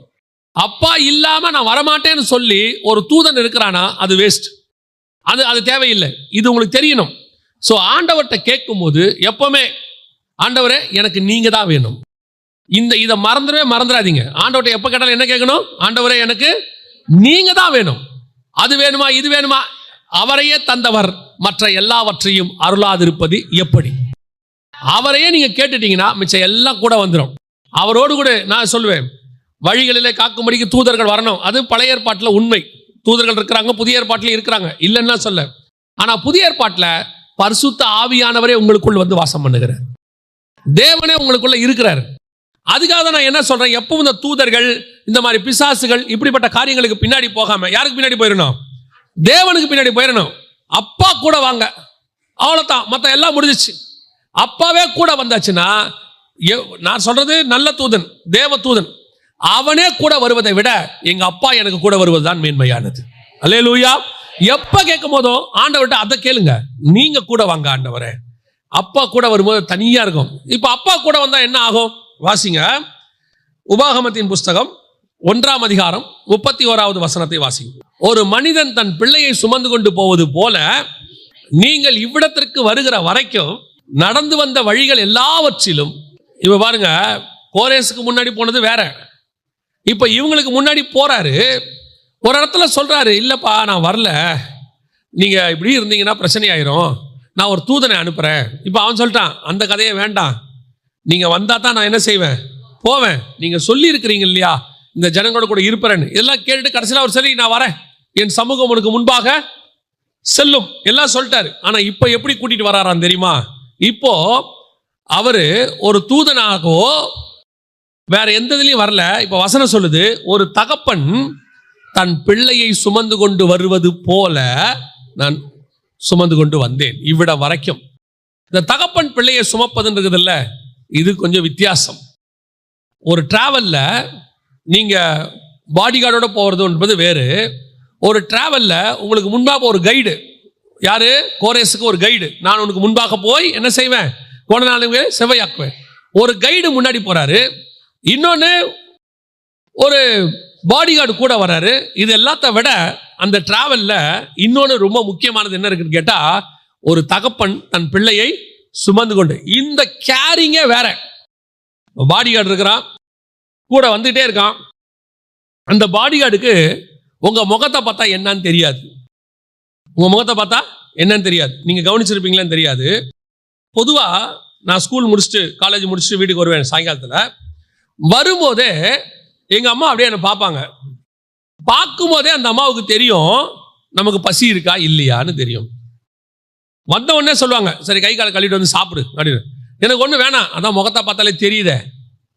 அப்பா இல்லாம நான் வரமாட்டேன்னு சொல்லி ஒரு தூதன் இருக்கிறானா அது வேஸ்ட், அது தேவையில்லை. இது உங்களுக்கு தெரியணும். ஸோ ஆண்டவர்கிட்ட கேட்கும் போது எப்பவுமே ஆண்டவரே எனக்கு நீங்க தான் வேணும், இதை மறந்துடாதீங்க. ஆண்டவர்கிட்ட எப்ப கேட்டாலும் என்ன கேட்கணும்? ஆண்டவரே எனக்கு நீங்க தான் வேணும். அது வேணுமா இது வேணுமா? அவரையே தந்தவர் மற்ற எல்லாவற்றையும் அருளாதிருப்பது எப்படி? அவரையே நீங்க கேட்டுட்டீங்கன்னா மிச்சம் எல்லாம் கூட வந்துடும். அவரோடு கூட நான் சொல்லுவேன், வழிகளிலே காக்கும்படிக்கு தூதர்கள் வரணும். அது பழைய ஏற்பாட்டில் உண்மை, தூதர்கள் இருக்கிறாங்க, புதிய ஏற்பாட்டில் இருக்கிறாங்க, இல்லைன்னா சொல்ல. ஆனா புதிய ஏற்பாட்டில் பரிசுத்த ஆவியானவரே உங்களுக்குள் வந்து வாசம் பண்ணுகிறார், தேவனே உங்களுக்குள்ள இருக்கிறார். அதுக்காக தான் நான் என்ன சொல்றேன், எப்பவும் இந்த தூதர்கள் இந்த மாதிரி பிசாசுகள் இப்படிப்பட்ட காரியங்களுக்கு பின்னாடி போகாம யாருக்கு பின்னாடி போயிடணும்? தேவனுக்கு பின்னாடி போயிடணும். அப்பா கூட வாங்க, அவ்வளவுதான், மற்ற எல்லாம் முடிஞ்சிச்சு. அப்பாவே கூட வந்தாச்சுன்னா, நான் சொல்றது நல்ல தூதன், தேவ தூதன், அவனே கூட வருவதை விட எங்க அப்பா எனக்கு கூட வருவதுதான் மேன்மையானது. அல்லேலூயா. எப்ப கேட்கும் போதும் ஆண்டவர்கிட்ட அதை கேளுங்க, நீங்க கூட வாங்க ஆண்டவரே. அப்பா கூட வரும்போது தனியா இருக்கும். இப்ப அப்பா கூட வந்தா என்ன ஆகும்? வாசிங்க, உபாகமத்தின் புஸ்தகம் 1ஆம் அதிகாரம் 31வது வசனத்தை வாசிங்க. ஒரு மனிதன் தன் பிள்ளையை சுமந்து கொண்டு போவது போல நீங்கள் இவ்விடத்திற்கு வருகிற வரைக்கும் நடந்து வந்த வழிகள் எல்லாவற்றிலும், இப்ப பாருங்க, கோரேசுக்கு முன்னாடி போனது வேற, இப்ப இவங்களுக்கு முன்னாடி போறாரு. ஒரு இடத்துல சொல்றாரு, இல்லப்பா நான் வரல, நீங்க இப்படி இருந்தீங்கன்னா பிரச்சனை ஆயிரும், நான் ஒரு தூதனை அனுப்புறேன். இப்ப அவன் சொல்லிட்டான், அந்த கதையை வேண்டாம், நீங்க வந்தா தான் நான் என்ன செய்வேன், போவேன். நீங்க சொல்லி இருக்கிறீங்க இல்லையா இந்த ஜனங்களோட கூட இருப்பேன்னு, இதெல்லாம் கேட்டுட்டு கடைசியில் அவர் சரி நான் வரேன், என் சமூகம் உனக்கு முன்பாக செல்லும் எல்லாம் சொல்லிட்டாரு. ஆனா இப்ப எப்படி கூட்டிட்டு வராராம் தெரியுமா? இப்போ அவரு ஒரு தூதனாகவோ வேற எந்த இதுலயும் வரல. இப்ப வசனம் சொல்லுது, ஒரு தகப்பன் தன் பிள்ளையை சுமந்து கொண்டு வருவது போல நான் சுமந்து கொண்டு வந்தேன் இவ்விட வரைக்கும். இந்த தகப்பன் பிள்ளையை சுமப்பதுன்றது இல்ல, இது கொஞ்சம் வித்தியாசம். ஒரு டிராவல்ல நீங்க பாடி கார்டோட போறதுன்றது வேறு. ஒரு டிராவல்ல உங்களுக்கு முன்பாக ஒரு கைடு, யாரு? கோரேசுக்கு ஒரு கைடு, நான் உனக்கு முன்பாக போய் என்ன செய்வேன், போன நாளுங்க செவ்வையாக்குவேன். ஒரு கைடு முன்னாடி போறாரு, இன்னொன்னு ஒரு பாடி கார்டு கூட வராரு. இது எல்லாத்த விட அந்த டிராவல்ல இன்னொன்னு ரொம்ப முக்கியமானது என்ன இருக்குன்னு கேட்டா, ஒரு தகப்பன் தன் பிள்ளையை சுமந்து கொண்டு, இந்த கேரிங்கே வேற. பாடி கார்டு இருக்கிறான், கூட வந்துட்டே இருக்கான். அந்த பாடி கார்டுக்கு உங்க முகத்தை பார்த்தா என்னன்னு தெரியாது, உங்க முகத்தை பார்த்தா என்னன்னு தெரியாது, நீங்க கவனிச்சிருப்பீங்களான்னு தெரியாது. பொதுவா நான் ஸ்கூல் முடிச்சுட்டு காலேஜ் முடிச்சுட்டு வீட்டுக்கு வருவேன். சாயங்காலத்துல வரும்போதே எங்க அம்மா அப்படியே என்ன பார்ப்பாங்க. பார்க்கும் போதே அந்த அம்மாவுக்கு தெரியும் நமக்கு பசி இருக்கா இல்லையான்னு தெரியும். வந்த உடனே சொல்லுவாங்க, சரி கை காலை கழுவிட்டு வந்து சாப்பிடு அப்படின்னு. எனக்கு ஒண்ணு வேணாம், அதான் முகத்தை பார்த்தாலே தெரியுதே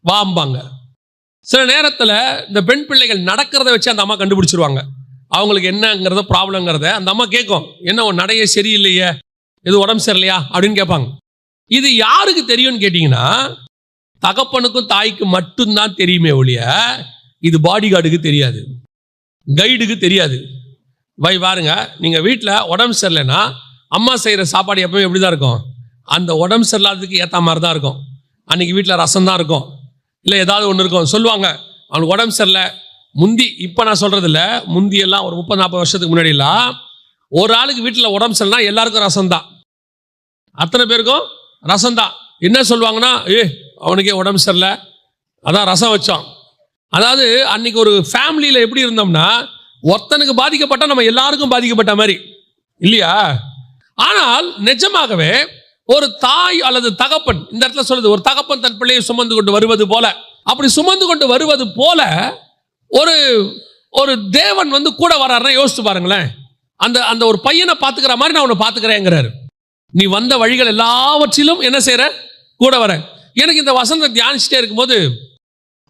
வாம்பாங்க. சில நேரத்தில் இந்த பெண் பிள்ளைகள் நடக்கிறத வச்சு அந்த அம்மா கண்டுபிடிச்சிருவாங்க அவங்களுக்கு என்னங்கிறத ப்ராப்ளங்கிறத. அந்த அம்மா கேட்கும், என்ன உன் நடையே சரியில்லையே, எது உடம்பு சரியில்லையா அப்படின்னு கேட்பாங்க. இது யாருக்கு தெரியும்னு கேட்டீங்கன்னா, தகப்பனுக்கும் தாய்க்கும் மட்டும்தான் தெரியுமே ஒழிய இது பாடி கார்டுக்கு தெரியாது, கைடுக்கு தெரியாது. பாருங்க, நீங்க வீட்டில் உடம்பு சரியில்லைன்னா அம்மா செய்யற சாப்பாடு எப்பவுமே எப்படிதான் இருக்கும், அந்த உடம்பு சரியில்லாததுக்கு ஏற்ற மாதிரி தான் இருக்கும். அன்னைக்கு வீட்டில் ரசம் தான் இருக்கும், இல்லை ஏதாவது ஒன்று இருக்கும். சொல்லுவாங்க அவனுக்கு உடம்பு சரியில்லை. முந்தி, இப்போ நான் சொல்றது இல்லை, முந்தி எல்லாம் ஒரு 30-40 வருஷத்துக்கு முன்னாடிலாம் ஒரு ஆளுக்கு வீட்டில் உடம்பு சரியில்லைனா எல்லாருக்கும் ரசம் தான், அத்தனை பேருக்கும் ரசம் தான். என்ன சொல்லுவாங்கன்னா, அவனுக்கே உடம்பு சரியில்லை அதான் ரசம் வச்சோம். அதாவது அன்னைக்கு ஒரு ஃபேமிலியில் எப்படி இருந்தோம்னா, ஒருத்தனுக்கு பாதிக்கப்பட்டால் நம்ம எல்லாருக்கும் பாதிக்கப்பட்ட மாதிரி இல்லையா? ஆனால் நிஜமாகவே ஒரு தாய் அல்லது தகப்பன், இந்த இடத்துல சொல்லுது, ஒரு தகப்பன் தன் பிள்ளையை சுமந்து கொண்டு வருவது போல, அப்படி சுமந்து கொண்டு வருவது போல ஒரு ஒரு தேவன் வந்து கூட வர்றாருன்னா யோசிச்சு பாருங்களேன். அந்த அந்த ஒரு பையனை பார்த்துக்கிற மாதிரி நான் உன்னை பார்த்துக்கிறேங்கிறாரு. நீ வந்த வழிகள் எல்லாவற்றிலும் என்ன செய்யற, கூட வர. எனக்கு இந்த வசனத்தை தியானிச்சுட்டே இருக்கும்போது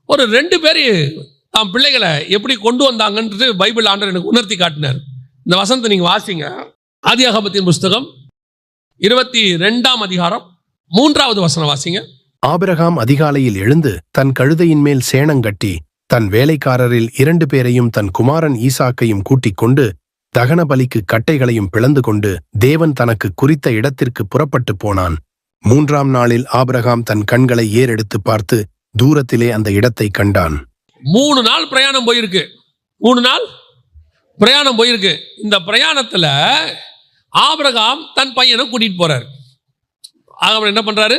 ஒரு 2 பேர் தாம் பிள்ளைகளை எப்படி கொண்டு வந்தாங்கன்றது பைபிள் ஆண்டவர் எனக்கு உணர்த்தி காட்டினார். இந்த வசனத்தை நீங்க வாசிங்க. ஆதியாகமத்தின் புஸ்தகம் 22ஆம் அதிகாரம் 3வது வசனம் வாசிங்க.
ஆபிரகாம் அதிகாலையில் எழுந்து தன் கழுதையின் மேல் சேணங்கட்டி தன் வேலைக்காரரில் 2 பேரையும் தன் குமாரன் ஈசாக்கையும் கூட்டிக் கொண்டு தகன பலிக்கு கட்டைகளையும் பிளந்து கொண்டு தேவன் தனக்கு குறித்த இடத்திற்கு புறப்பட்டு போனான். 3ஆம் நாளில் ஆபிரகாம் தன் கண்களை ஏறெடுத்து பார்த்து தூரத்திலே அந்த இடத்தை கண்டான்.
3 நாள் பிரயாணம் போயிருக்கு, 3 நாள் பிரயாணம் போயிருக்கு. இந்த பிரயாணத்துல ஆபிரகாம் தன் பையனை கூட்டிட்டு போறாரு. ஆபிரகாம் என்ன பண்றாரு,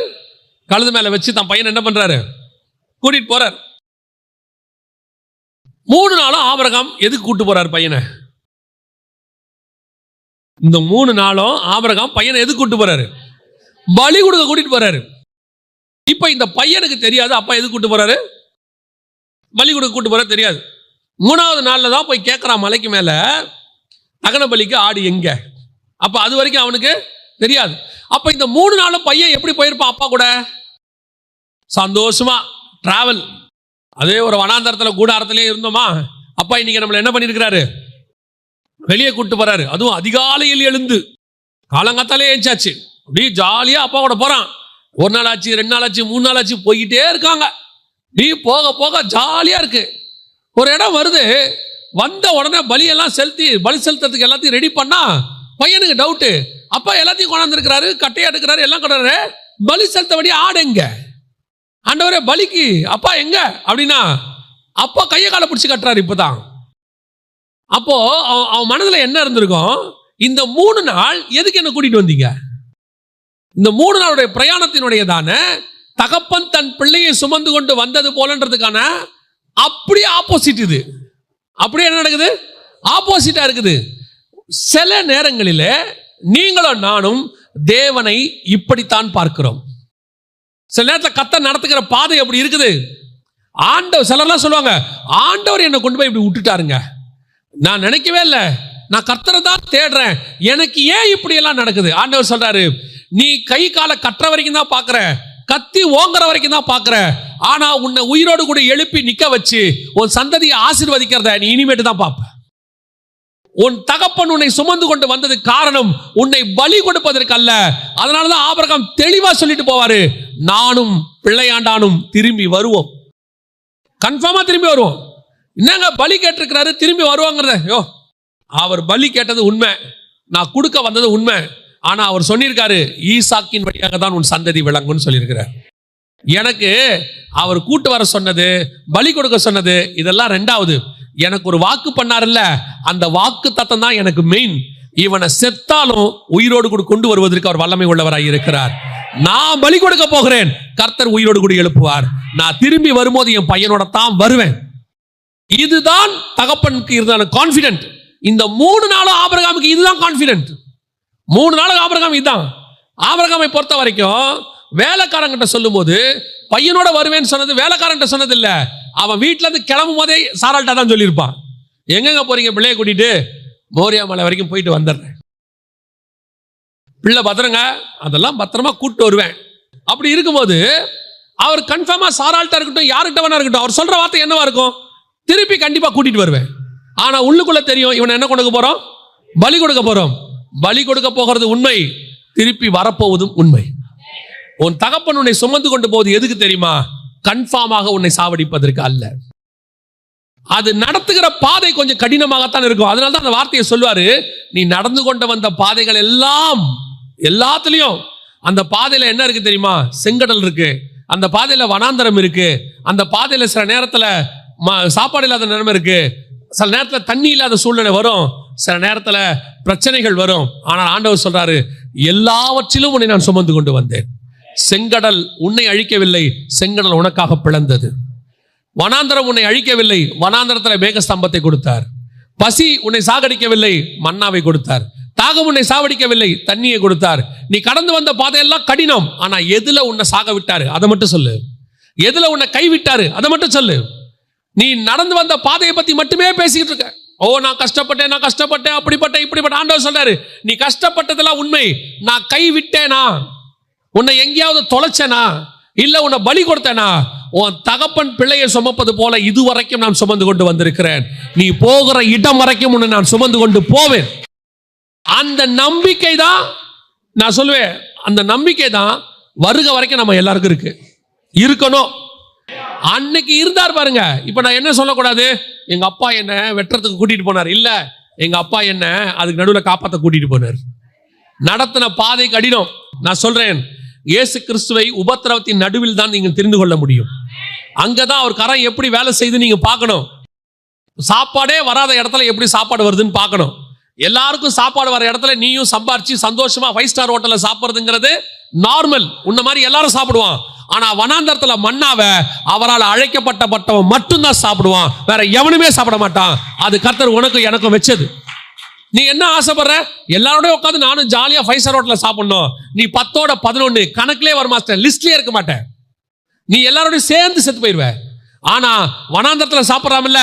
கழுது மேல வச்சு தன் பையனை என்ன பண்றாரு, கூட்டிட்டு போறாரு. 3 நாளும் ஆபிரகாம் எதுக்கு கூட்டு போறாரு பையனை? இந்த 3 நாளும் ஆபிரகாம் பையனை எதுக்கு கூட்டு போறாரு? பலி கொடுக்க கூட்டிட்டு போறாரு. இப்ப இந்த பையனுக்கு தெரியாது அப்பா எதுக்கு கூட்டு போறாரு, பலி கொடுக்க கூட்டு போறாரு தெரியாது. 3வது நாள்ல தான் போய் கேட்கறான் மலைக்கு மேல, தகன பலிக்கு ஆடு எங்க. அப்ப அது வரைக்கும் அவனுக்கு தெரியாது. அப்ப இந்த 3 நாளும் பையன் எப்படி போயிருப்பான் அப்பா கூட? சந்தோஷமா டிராவல். அதே ஒரு வனாந்தரத்துல கூடாரத்திலே இருந்தோமா, அப்பா இன்னைக்கு நம்மள என்ன பண்ணிருக்கிறாரு, வெளியே கூட்டு போறாரு. அதுவும் அதிகாலையில் எழுந்து காலங்காத்தாலே ஏஞ்சாச்சு, அப்படியே ஜாலியா அப்பா கூட போறான். 1 நாள் ஆச்சு, 2 நாள் ஆச்சு, 3 நாள் ஆச்சு, போய்கிட்டே இருக்காங்க. நீ போக போக ஜாலியா இருக்கு. ஒரு இடம் வருது, வந்த உடனே பலியெல்லாம் செலுத்தி, பலி செலுத்துறதுக்கு எல்லாத்தையும் ரெடி பண்ணா பையனுக்கு டவுட்டு, அப்பா எல்லாத்தையும் கொண்டாந்து இருக்கிறாரு, கட்டையா எடுக்கிறாரு, எல்லாம் கொண்டாரு, பலி செலுத்த வேண்டிய ஆடு எங்க, ஆண்டவரே பலிக்கு அப்பா எங்க அப்படின்னா, அப்பா கையை காலை பிடிச்சி கட்டுறாரு. இப்பதான் அப்போ அவன் மனதில் என்ன இருந்திருக்கும், இந்த 3 நாள் எதுக்கு என்ன கூட்டிட்டு வந்தீங்க, இந்த 3 நாளுடைய பிரயாணத்தினுடையதான தகப்பன் தன் பிள்ளையை சுமந்து கொண்டு வந்தது போலன்றதுக்கான அப்படியே ஆப்போசிட் இது. அப்படியே என்ன நடக்குது? ஆப்போசிட்டா இருக்குது. சில நேரங்களில் நீங்களும் நானும் தேவனை இப்படித்தான் பார்க்கிறோம். சில நேரத்தில் கர்த்தர் நடத்துகிற பாதை அப்படி இருக்குது. ஆண்டவர், சிலர்லாம் சொல்லுவாங்க, ஆண்டவர் என்னை கொண்டு போய் இப்படி விட்டுட்டாருங்க, நான் நினைக்கவே இல்லை, நான் கர்த்தரை தான் தேடுறேன், எனக்கு ஏன் இப்படி எல்லாம் நடக்குது? ஆண்டவர் சொல்றாரு, நீ கை காலை கட்டுற வரைக்கும் தான் பார்க்கிற, கத்தி ஓங்குற வரைக்கும் தான் பார்க்கிற, ஆனா உன்னை உயிரோடு கூட எழுப்பி நிக்க வச்சு உன் சந்ததியை ஆசீர்வதிக்கிறத நீ இனிமேட்டு தான் பார்ப்ப. உன் தகப்பன் உன்னை சுமந்து கொண்டு வந்தது காரணம் உன்னை பலி கொடுப்பதற்கு அல்ல. அதனாலதான் ஆபிரகாம் தெளிவா சொல்லிட்டு போவாரு, நானும் பிள்ளையாண்டானும் திரும்பி வருவோம். கன்ஃபார்மா திரும்பி வருவோம். என்னங்க பலி கேட்டிருக்கிறாரு, திரும்பி வருவாங்கிறத, அவர் பலி கேட்டது உண்மை, நான் கொடுக்க வந்தது உண்மை. ஆனா அவர் சொல்லியிருக்காரு, ஈசாக்கின் வழியாக தான் உன் சந்ததி விளங்கும்னு சொல்லியிருக்கிறார். எனக்கு அவர் கூட்டு வர சொன்னது, பலி கொடுக்க சொன்னது, இதெல்லாம் ரெண்டாவது. எனக்கு ஒரு வாக்கு பண்ணார்ல, அந்த வாக்கு தத்தம் தான் எனக்கு மெயின். இவனை செத்தாலும் உயிரோடு கூட கொண்டு வருவதற்கு அவர் வல்லமை உள்ளவராய் இருக்கிறார். நான் பலி கொடுக்க போகிறேன், கர்த்தர் உயிரோடு கூட எழுப்புவார். நான் திரும்பி வரும்போது என் பையனோட தான் வருவேன். இதுதான் தகப்பனுக்கு இருந்தான கான்பிடென்ட். இந்த 3 நாளும் ஆபிரகாமுக்கு இதுதான் கான்பிடென்ட். 3 நாளும் ஆபிரகாம் இதுதான். ஆபிரகாமை பொறுத்த வரைக்கும் வேலைக்காரங்கிட்ட சொல்லும் போது பையனோட வருவேன்னு சொன்னது வேலைக்காரன்ட்ட சொன்னது இல்ல, அவன் வீட்டுல இருந்து கிளம்பும் போதே சாராள்கிட்ட தான் சொல்லியிருப்பான், எங்கெங்க போறீங்க, பிள்ளைய கூட்டிட்டு மோரியா மலை வரைக்கும் போயிட்டு வந்துடுறேன், பிள்ளை பத்திரங்க, அதெல்லாம் பத்திரமா கூட்டு வருவேன். அப்படி இருக்கும்போது அவர் கன்ஃபார்மா சாராள்கிட்ட இருக்கட்டும், யாருக்கிட்ட வேணா இருக்கட்டும், அவர் சொல்ற வார்த்தை என்னவா இருக்கும், திருப்பி கண்டிப்பா கூட்டிட்டு வருவேன். ஆனா உள்ளுக்குள்ள தெரியும், இவன் என்ன கொடுக்க போறோம், பலி கொடுக்க போறோம். பலி கொடுக்க போகிறது உண்மை, திருப்பி வரப்போவதும் உண்மை. உன் தகப்பன் உன்னை சுமந்து கொண்டு போவது எதுக்கு தெரியுமா? கன்ஃபார்மாக உன்னை சாவடிப்பதற்கு அல்ல. அது நடத்துகிற பாதை கொஞ்சம் கடினமாகத்தான் இருக்கும். அதனால தான் அந்த வார்த்தையை சொல்வாரு, நீ நடந்து கொண்டு வந்த பாதைகள் எல்லாம், எல்லாத்துலயும் அந்த பாதையில என்ன இருக்கு தெரியுமா? செங்கடல் இருக்கு, அந்த பாதையில வனாந்தரம் இருக்கு, அந்த பாதையில சில நேரத்துல சாப்பாடு இல்லாத நிலைமை இருக்கு, சில நேரத்துல தண்ணி இல்லாத சூழ்நிலை வரும், சில நேரத்துல பிரச்சனைகள் வரும். ஆனால் ஆண்டவர் சொல்றாரு, எல்லாவற்றிலும் உன்னை நான் சுமந்து கொண்டு வந்தேன். செங்கடல் உன்னை அழிக்கவில்லை, செங்கடல் உனக்காக பிளந்தது. வனாந்தரம் உன்னை அழிக்கவில்லை, வனாந்தரத்துல மேகஸ்தம்பத்தை கொடுத்தார். பசி உன்னை சாகடிக்கவில்லை, மன்னாவை கொடுத்தார். தாகம் உன்னை சாவடிக்கவில்லை, தண்ணியை கொடுத்தார். நீ கடந்து வந்த பாதையெல்லாம் கடினம், ஆனா எதுல உன்னை சாக விட்டாரு அதை மட்டும் சொல்லு, எதுல உன்னை கைவிட்டாரு அதை மட்டும் சொல்லு. நீ நடந்து வந்த பாதையை பத்தி மட்டுமே பேசிக்கிட்டு இருக்க. நான் கஷ்டப்பட்டேன் அப்படிப்பட்டேன் இப்படிப்பட்ட. ஆண்டவர் சொல்றாரு, நீ கஷ்டப்பட்டதெல்லாம் உண்மை, நான் கை விட்டேனா, உன்னை எங்கேயாவது தொலைச்சேனா, இல்ல உன்னை பலி கொடுத்தேனா, உன் தகப்பன் பிள்ளையை சுமப்பது போல இதுவரைக்கும் நான் சுமந்து கொண்டு வந்திருக்கிறேன். நீ போகிற இடம் வரைக்கும் உன்னை நான் சுமந்து கொண்டு போவேன். அந்த நம்பிக்கை தான் நான் சொல்லுவேன், அந்த நம்பிக்கை தான் வருக வரைக்கும் நம்ம எல்லாருக்கும் இருக்கு, இருக்கணும். அன்னைக்கு இருந்தார் பாருங்க. இப்ப நான் என்ன சொல்லக்கூடாது, எங்க அப்பா என்ன வெட்டுறதுக்கு கூட்டிட்டு போனார், இல்ல, எங்க அப்பா என்ன அதுக்கு நடுவில் காப்பாற்ற கூட்டிட்டு போனார். நடத்தின பாதை கடினம். நான் சொல்றேன், இயேசு கிறிஸ்துவை உபத்திரவத்தின் நடுவில் தான் நீங்க தெரிந்து கொள்ள முடியும். அங்கதான் அவர் கரம் எப்படி வேலை செய்து நீங்க பார்க்கணும். சாப்பாடே வராத இடத்துல எப்படி சாப்பாடு வருதுன்னு பார்க்கணும். எல்லாருக்கும் சாப்பாடு வர இடத்துல நீயும் சம்பாரிச்சு சந்தோஷமா 5 ஸ்டார் ஹோட்டல்ல சாப்பிடுறதுங்கிறது நார்மல், உன்ன மாதிரி எல்லாரும் சாப்பிடுவான். ஆனா வனாந்தரத்துல மன்னாவை அவரால் அழைக்கப்பட்டவன் மட்டும்தான் சாப்பிடுவான், வேற எவனுமே சாப்பிட மாட்டான். அது கர்த்தர் உனக்கும் எனக்கும் வச்சது. நீ என்ன ஆசைப்படுற, எல்லாரோடய உட்காந்து நானும் ஜாலியா 5 ஸ்டார் ஹோட்டல்ல சாப்பிடணும், நீ 10ஓட 11 கணக்கிலே வர மாட்டேன், லிஸ்ட்லயே இருக்க மாட்டேன், நீ எல்லாரோடையும் சேர்ந்து செத்து போயிடுவ. ஆனா வனாந்தரத்துல சாப்பிடறாமல்ல,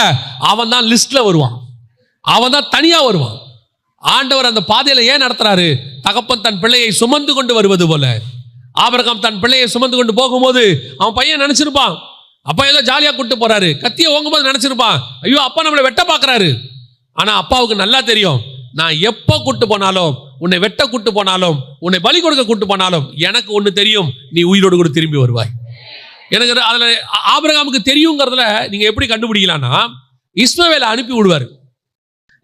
அவன் தான் லிஸ்ட்ல வருவான், அவன் தான் தனியா வருவான். ஆண்டவர் அந்த பாதையில ஏன் நடத்துறாரு? தகப்பன் தன் பிள்ளையை சுமந்து கொண்டு வருவது போல. ஆபிரகாம் தன் பிள்ளையை சுமந்து கொண்டு போகும்போது அவன் பையன் நினைச்சிருப்பான், அப்பா ஏதோ ஜாலியா கூட்டு போறாரு, கத்திய ஓங்கும்போது நினைச்சிருப்பான், ஐயோ அப்பா நம்மளை வெட்ட பாக்குறாரு. ஆனா அப்பாவுக்கு நல்லா தெரியும், நான் எப்ப கூட்டு போனாலும், உன்னை வெட்ட கூட்டு போனாலும், உன்னை பலி கொடுக்க கூட்டு போனாலும், எனக்கு ஒண்ணு தெரியும், நீ உயிரோடு கூட திரும்பி வருவாய். எனக்கு அதுல ஆபிரகாமுக்கு தெரியுங்கிறதுல நீங்க எப்படி கண்டுபிடிக்கலாம்னா, இஸ்மவேலை அனுப்பி விடுவாரு.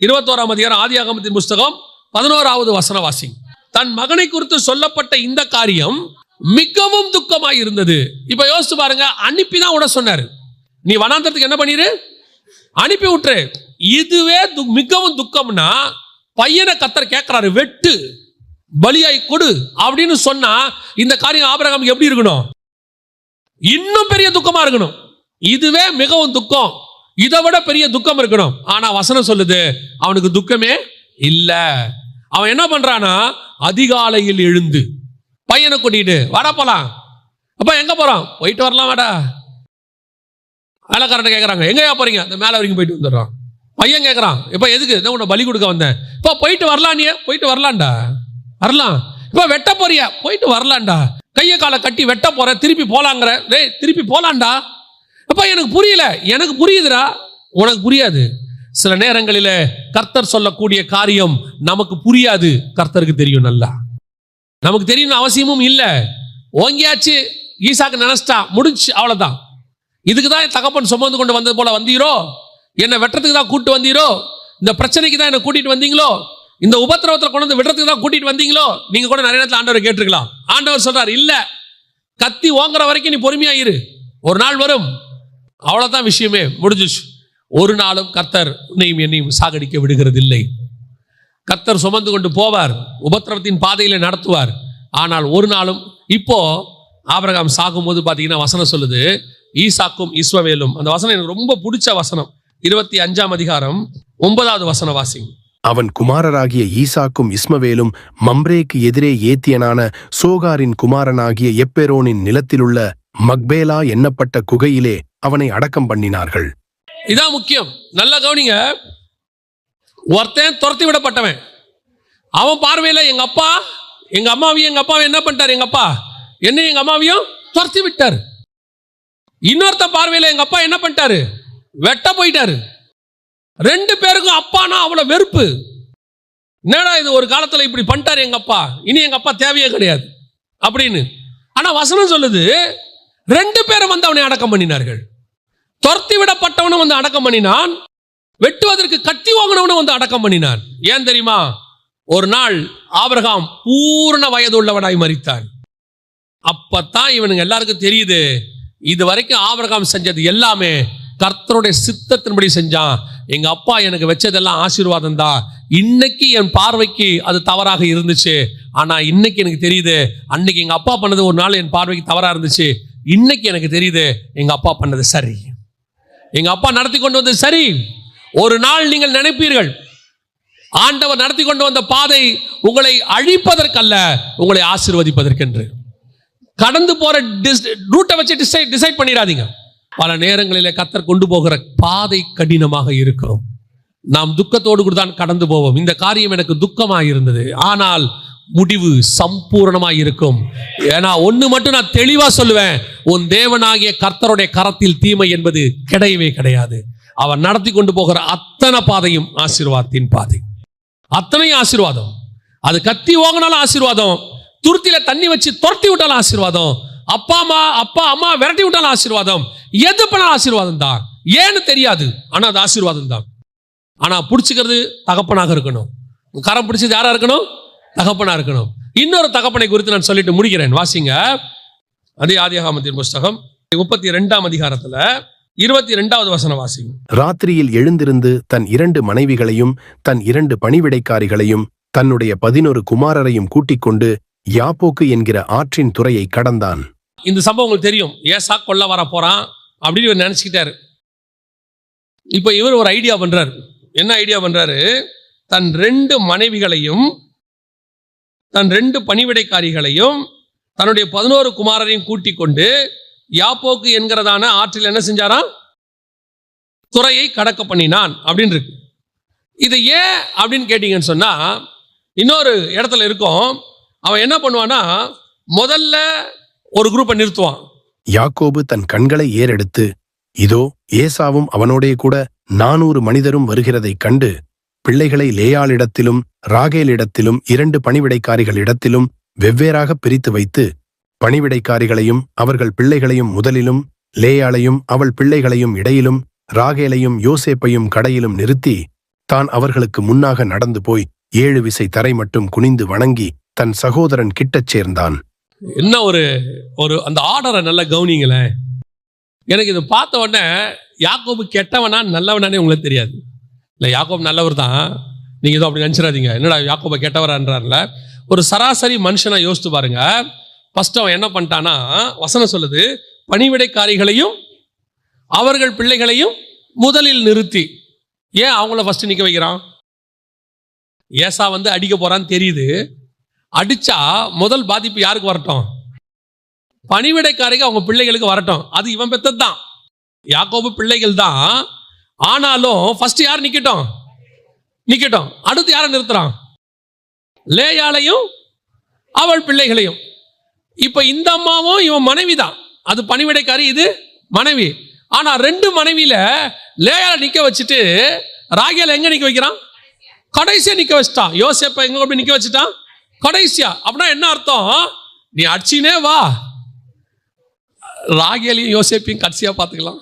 21ஆம் அதிகாரம் ஆதியாகமத்தின் புஸ்தகம் 11வது வசன வாசி. தன் மகனை குறித்து சொல்லப்பட்ட இந்த காரியம் மிகவும் துக்கமாய் இருந்தது. இப்ப யோசிச்சு பாருங்க, அனுப்பிதான் விட சொன்னாரு, நீ வனாந்தரத்துக்கு என்ன பண்ணிரு, அனுப்பி விட்டுரு. இதுவே மிகவும் துக்கம்னா பையனை கர்த்தர் கேட்கிறாரு, வெட்டு, பலியாய் கொடு அப்படின்னு சொன்னா இந்த காரியம் ஆபிரகாமுக்கு எப்படி இருக்கணும்? இன்னும் பெரிய துக்கமா இருக்கணும். இதுவே மிகவும் துக்கம், இதை விட பெரிய துக்கம் இருக்கணும். ஆனா வசனம் சொல்லுது அவனுக்கு துக்கமே இல்ல. அவன் என்ன பண்றானா, அதிகாலையில் எழுந்து பையனை கூட்டிட்டு வாடா போலாம். அப்ப எங்க போறோம்? போயிட்டு வரலாம் வாடா. வேலைக்காரன் கேட்கறாங்க எங்கயா போறீங்க? அந்த மேல வரைக்கும் போயிட்டு வந்துடுறான். பையன் கேட்கறான் இப்ப எதுக்கு? உன்னை பலி கொடுக்க வந்தேன். இப்ப போயிட்டு வரலாம். நீ போயிட்டு வரலாம்டா, வரலாம். இப்ப வெட்ட போறிய? போயிட்டு வரலாம்டா. கையை காலை கட்டி வெட்ட போற, திருப்பி போலாங்கிற. டேய் திருப்பி போலாம்டா. அப்ப எனக்கு புரியல. எனக்கு புரியுதுடா, உனக்கு புரியாது. சில நேரங்களில கர்த்தர் சொல்லக்கூடிய காரியம் நமக்கு புரியாது, கர்த்தருக்கு தெரியும். நல்லா நமக்கு தெரியும் அவசியமும் இல்லை. ஓங்கியாச்சு, ஈசாக்கு நினைச்சிட்டா, முடிஞ்சு, அவ்வளவுதான். இதுக்கு தான் தகப்பன் சுமந்து கொண்டு வந்தது போல வந்தீரோ? என்னை வெட்டுறதுக்கு தான் கூட்டு வந்தீரோ? இந்த பிரச்சனைக்கு தான் என்னை கூட்டிட்டு வந்தீங்களோ? இந்த உபத்திரவத்தில் கொண்டு வந்து விடுறதுக்கு தான் கூட்டிட்டு வந்தீங்களோ? நீங்க கூட நிறைய நேரத்தில் ஆண்டவர் கேட்டிருக்கலாம். ஆண்டவர் சொல்றார், இல்ல, கத்தி ஓங்குற வரைக்கும் நீ பொறுமையா இரு, ஒரு நாள் வரும். அவ்வளவுதான், விஷயமே முடிஞ்சிச்சு. ஒரு நாளும் கர்த்தர் உன்னையும் என்னையும் சாகடிக்க விடுகிறது இல்லை. கர்த்தர் சுமந்து கொண்டு போவார், உபத்திரவத்தின் பாதையில நடத்துவார். ஆனால் ஒரு நாளும், இப்போ ஆபிரகாம் சாகும்போது பாத்தீங்கன்னா வசனம் சொல்லுது, ஈசாக்கும் இஸ்மவேலும். அந்த வசனம் எனக்கு ரொம்ப பிடிச்ச வசனம். 25ஆம் அதிகாரம் 9வது வசனம் வாசிங்க.
அவன் குமாரராகிய ஈசாக்கும் இஸ்மவேலும் மம்ரேக்கு எதிரே ஏத்தியனான சோகாரின் குமாரனாகிய எப்பெரோனின் நிலத்திலுள்ள மக்பேலா எண்ணப்பட்ட குகையிலே அவனை அடக்கம் பண்ணினார்கள்.
இதான் முக்கியம், நல்லா கவனிங்க. ஒருத்தன் துரத்தி விடப்பட்டவன், அவன் பார்வையில எங்க அப்பா எங்க அம்மாவையும் எங்க அப்பாவை என்ன பண்ணிட்டார்? எங்க அப்பா என்ன எங்க அம்மாவையும் துரத்தி விட்டார். இன்னொருத்த பார்வையில எங்க அப்பா என்ன பண்ணிட்டாரு? வெட்ட போயிட்டாரு. ரெண்டு பேருக்கும் அப்பானா அவ்வளவு வெறுப்பு. என்னடா இது, ஒரு காலத்துல இப்படி பண்ணிட்டாரு எங்க அப்பா, இனி எங்க அப்பா தேவையே கிடையாது அப்படின்னு. ஆனா வசனம் சொல்லுது, ரெண்டு பேரும் வந்து அவனை அடக்கம் பண்ணினார்கள். துரத்தி விடப்பட்டவனும் வந்து அடக்கம் பண்ணினான், வெட்டுவதற்கு கத்தி வாங்கினவனும் வந்து அடக்கம் பண்ணினான். ஏன் தெரியுமா? ஒரு நாள் ஆபிரகாம் பூர்ண வயது உள்ளவனாய் மரித்தான். அப்பத்தான் இவனுங்க எல்லாருக்கும் தெரியுது, இது வரைக்கும் ஆபிரகாம் செஞ்சது எல்லாமே கர்த்தருடைய சித்தத்தின்படி செஞ்சான். எங்க அப்பா எனக்கு வச்சதெல்லாம் ஆசீர்வாதம் தான். இன்னைக்கு என் பார்வைக்கு அது தவறாக இருந்துச்சு, ஆனா இன்னைக்கு எனக்கு தெரியுது, அன்னைக்கு எங்க அப்பா பண்ணது ஒரு நாள் என் பார்வைக்கு தவறா இருந்துச்சு, இன்னைக்கு எனக்கு தெரியுது எங்க அப்பா பண்ணது சரி, எங்க அப்பா நடத்தி கொண்டு வந்தது சரி. ஒரு நாள் நீங்கள் நினைப்பீர்கள், ஆண்டவர் நடத்தி கொண்டு வந்த பாதை உங்களை அழிப்பதற்கல்ல, உங்களை ஆசீர்வதிப்பதற்கென்று. கடந்து போற ரூட்டை வச்சு டிசைட் பண்ணிடாதீங்க. பல நேரங்களில் கர்த்தர் கொண்டு போகிற பாதை கடினமாக இருக்கிறோம். நாம் துக்கத்தோடு கூட தான் கடந்து போவோம். இந்த காரியம் எனக்கு துக்கமாக இருந்தது, ஆனால் முடிவு சம்பூர்ணமாக இருக்கும். ஏன்னா ஒன்று மட்டும் நான் தெளிவா சொல்லுவேன், உன் தேவனாகிய கர்த்தருடைய கரத்தில் தீமை என்பது கிடையவே கிடையாது. அவர் நடத்தி கொண்டு போகிற அத்தனை பாதையும் ஆசீர்வாதத்தின் பாதை, அத்தனையும் ஆசீர்வாதம். அது கத்தி ஓங்கினாலும் ஆசீர்வாதம், துருத்தில தண்ணி வச்சு துரத்தி விட்டாலும் ஆசீர்வாதம், அப்பா அம்மா விரட்டி விட்டாலும் ஆசீர்வாதம், எது பண்ணாலும் ஆசீர்வாதம் தான். ஏன்னு தெரியாது, ஆனா அது ஆசீர்வாதம் தான். ஆனா பிடிச்சிக்கிறது தகப்பனாக இருக்கணும். கரம் பிடிச்சது யாரா இருக்கணும்? தகப்பனா இருக்கணும். இன்னொரு தகப்பனை குறித்து நான் சொல்லிட்டு முடிக்கிறேன். வாசிங்க, அதே ஆதியாகமத்தின் புஸ்தகம் 32ஆம் அதிகாரத்துல 22வது வசனம் வாசிங்க.
ராத்திரியில் எழுந்திருந்து தன் 2 மனைவிகளையும் தன் 2 பணிவிடைக்காரிகளையும் தன்னுடைய 11 குமாரரையும் கூட்டிக் கொண்டு யாப்போக்கு என்கிற ஆற்றின் துறையை கடந்தான்.
இந்த சம்பவம் உங்களுக்கு தெரியும். ஏசா கொல்ல வர போறான் அப்படின்னு இவர் நினைச்சுக்கிட்டாரு. இப்ப இவர் ஒரு ஐடியா பண்றாரு. என்ன ஐடியா பண்றாரு? தன் 2 மனைவிகளையும் தன் 2 பணிவிடைக்காரிகளையும் தன்னுடைய 11 குமாரரையும் கூட்டிக் கொண்டு யாப்போக்கு என்கிறதான ஆற்றில் என்ன செஞ்சாராம்? துறையை கடக்க பண்ணினான் அப்படின்னு இருக்கு. இது ஏன் அப்படின்னு கேட்டீங்கன்னு சொன்னா, இன்னொரு இடத்துல இருக்கும். அவன் என்ன பண்ணுவான்னா, முதல்ல ஒரு குரூப்பை நிறுத்துவான்.
யாக்கோபு தன் கண்களை ஏறெடுத்து, இதோ ஏசாவும் அவனோடே கூட 400 மனிதரும் வருகிறதைக் கண்டு, பிள்ளைகளை லேயாளிடத்திலும் ராகேலிடத்திலும் 2 பணிவிடைக்காரிகளிடத்திலும் வெவ்வேறாக பிரித்து வைத்து, பணிவிடைக்காரிகளையும் அவர்கள் பிள்ளைகளையும் முதலிலும், லேயாளையும் அவள் பிள்ளைகளையும் இடையிலும், ராகேலையும் யோசேப்பையும் கடையிலும் நிறுத்தி, தான் அவர்களுக்கு முன்னாக நடந்து போய் 7 விசை தரை மட்டும் குனிந்து வணங்கி தன் சகோதரன் கிட்டச் சேர்ந்தான்.
என்ன ஒரு அந்த ஆர்டரை நல்லா கவனிங்களேன். எனக்கு இது பார்த்த உடனே யாக்கோபு கெட்டவனா நல்லவனானே உங்களுக்கு தெரியாது. இல்லை, யாக்கோபு நல்லவர் தான், நீங்கள் ஏதோ அப்படி நினச்சிடாதீங்க. என்னடா யாக்கோபை கெட்டவரான்றார்ல. ஒரு சராசரி மனுஷனா யோசித்து பாருங்க. ஃபர்ஸ்ட் அவன் என்ன பண்ணிட்டானா, வசனம் சொல்லுது, பணிவிடைக்காரிகளையும் அவர்கள் பிள்ளைகளையும் முதலில் நிறுத்தி. ஏன் அவங்கள ஃபர்ஸ்ட் நிக்க வைக்கிறான்? ஏசா அடிக்க போறான்னு தெரியுது. அடிச்சா முதல் பாதிப்பு யாருக்கு வரட்டும்? பணிவிடைக்காரிக்கு அவங்க பிள்ளைகளுக்கு வரட்டும். அது இவன் பெத்தது தான், யாக்கோபு பிள்ளைகள் தான். ஆனாலும் ஃபர்ஸ்ட் யார் நிக்கட்டும்? அடுத்து யாரை நிறுத்துறான்? லேயாளையும் அவள் பிள்ளைகளையும். இப்ப இந்த அம்மாவும் இவன் மனைவி தான், அது பணிவிடைக்காரி, இது மனைவி. ஆனா ரெண்டு மனைவியில லேயாளை நிக்க வச்சுட்டு ராகேல எங்க நிக்க வைக்கிறான்? கடைசியா நிக்க வச்சுட்டான். யோசேப்பை எங்க போய் நிக்க வச்சுட்டான்? கடைசியா. அப்படின்னா என்ன அர்த்தம்? நீ அடிச்சினே வா, ராகேலையும் யோசேப்பையும் கடைசியா பார்த்துக்கலாம்.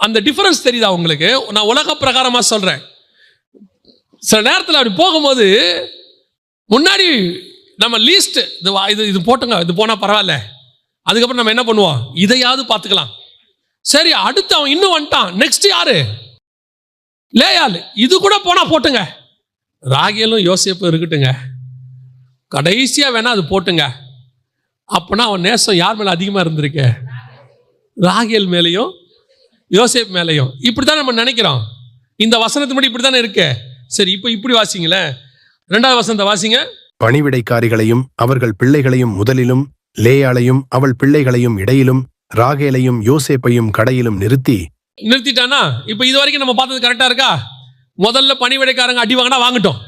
அந்த டிஃபரன்ஸ் தெரியுதா உங்களுக்கு? நான் உலக பிரகாரமா சொல்றேன். சில நேரத்தில் அப்படி போகும்போது முன்னாடி நம்ம லீஸ்ட் இது போட்டுங்க, இது போனா பரவாயில்ல, அதுக்கப்புறம் நம்ம என்ன பண்ணுவோம்? இதையாவது பார்த்துக்கலாம். சரி, அடுத்து அவன் இன்னும் வந்துட்டான். நெக்ஸ்ட் யாரு? லேயாள். இது கூட போனா போட்டுங்க, ராகேலும் யோசேப்பும் இருக்கட்டுங்க, கடைசியா வேணா அது போட்டுங்க. அப்பனா அவன் நேசம் யார் மேல அதிகமா இருந்திருக்கு? ராகேல் மேலையும் யோசேப் மேலையும். இப்படித்தான் நம்ம நினைக்கிறோம். இந்த வசனத்து மட்டும் இப்படித்தானே இருக்கு. சரி, இப்போ இப்படி வாசிங்களேன். 2வது வசனத்தை வாசிங்க.
பணிவிடைக்காரிகளையும் அவர்கள் பிள்ளைகளையும் முதலிலும், லேயாளையும் அவள் பிள்ளைகளையும் இடையிலும், ராகேலையும் யோசேப்பையும் கடையிலும் நிறுத்திட்டானா? இப்போ இது வரைக்கும் நம்ம பார்த்தது கரெக்டா இருக்கா? முதல்ல பணிவிடைக்காரங்க அடி வாங்கினா வாங்கட்டும்,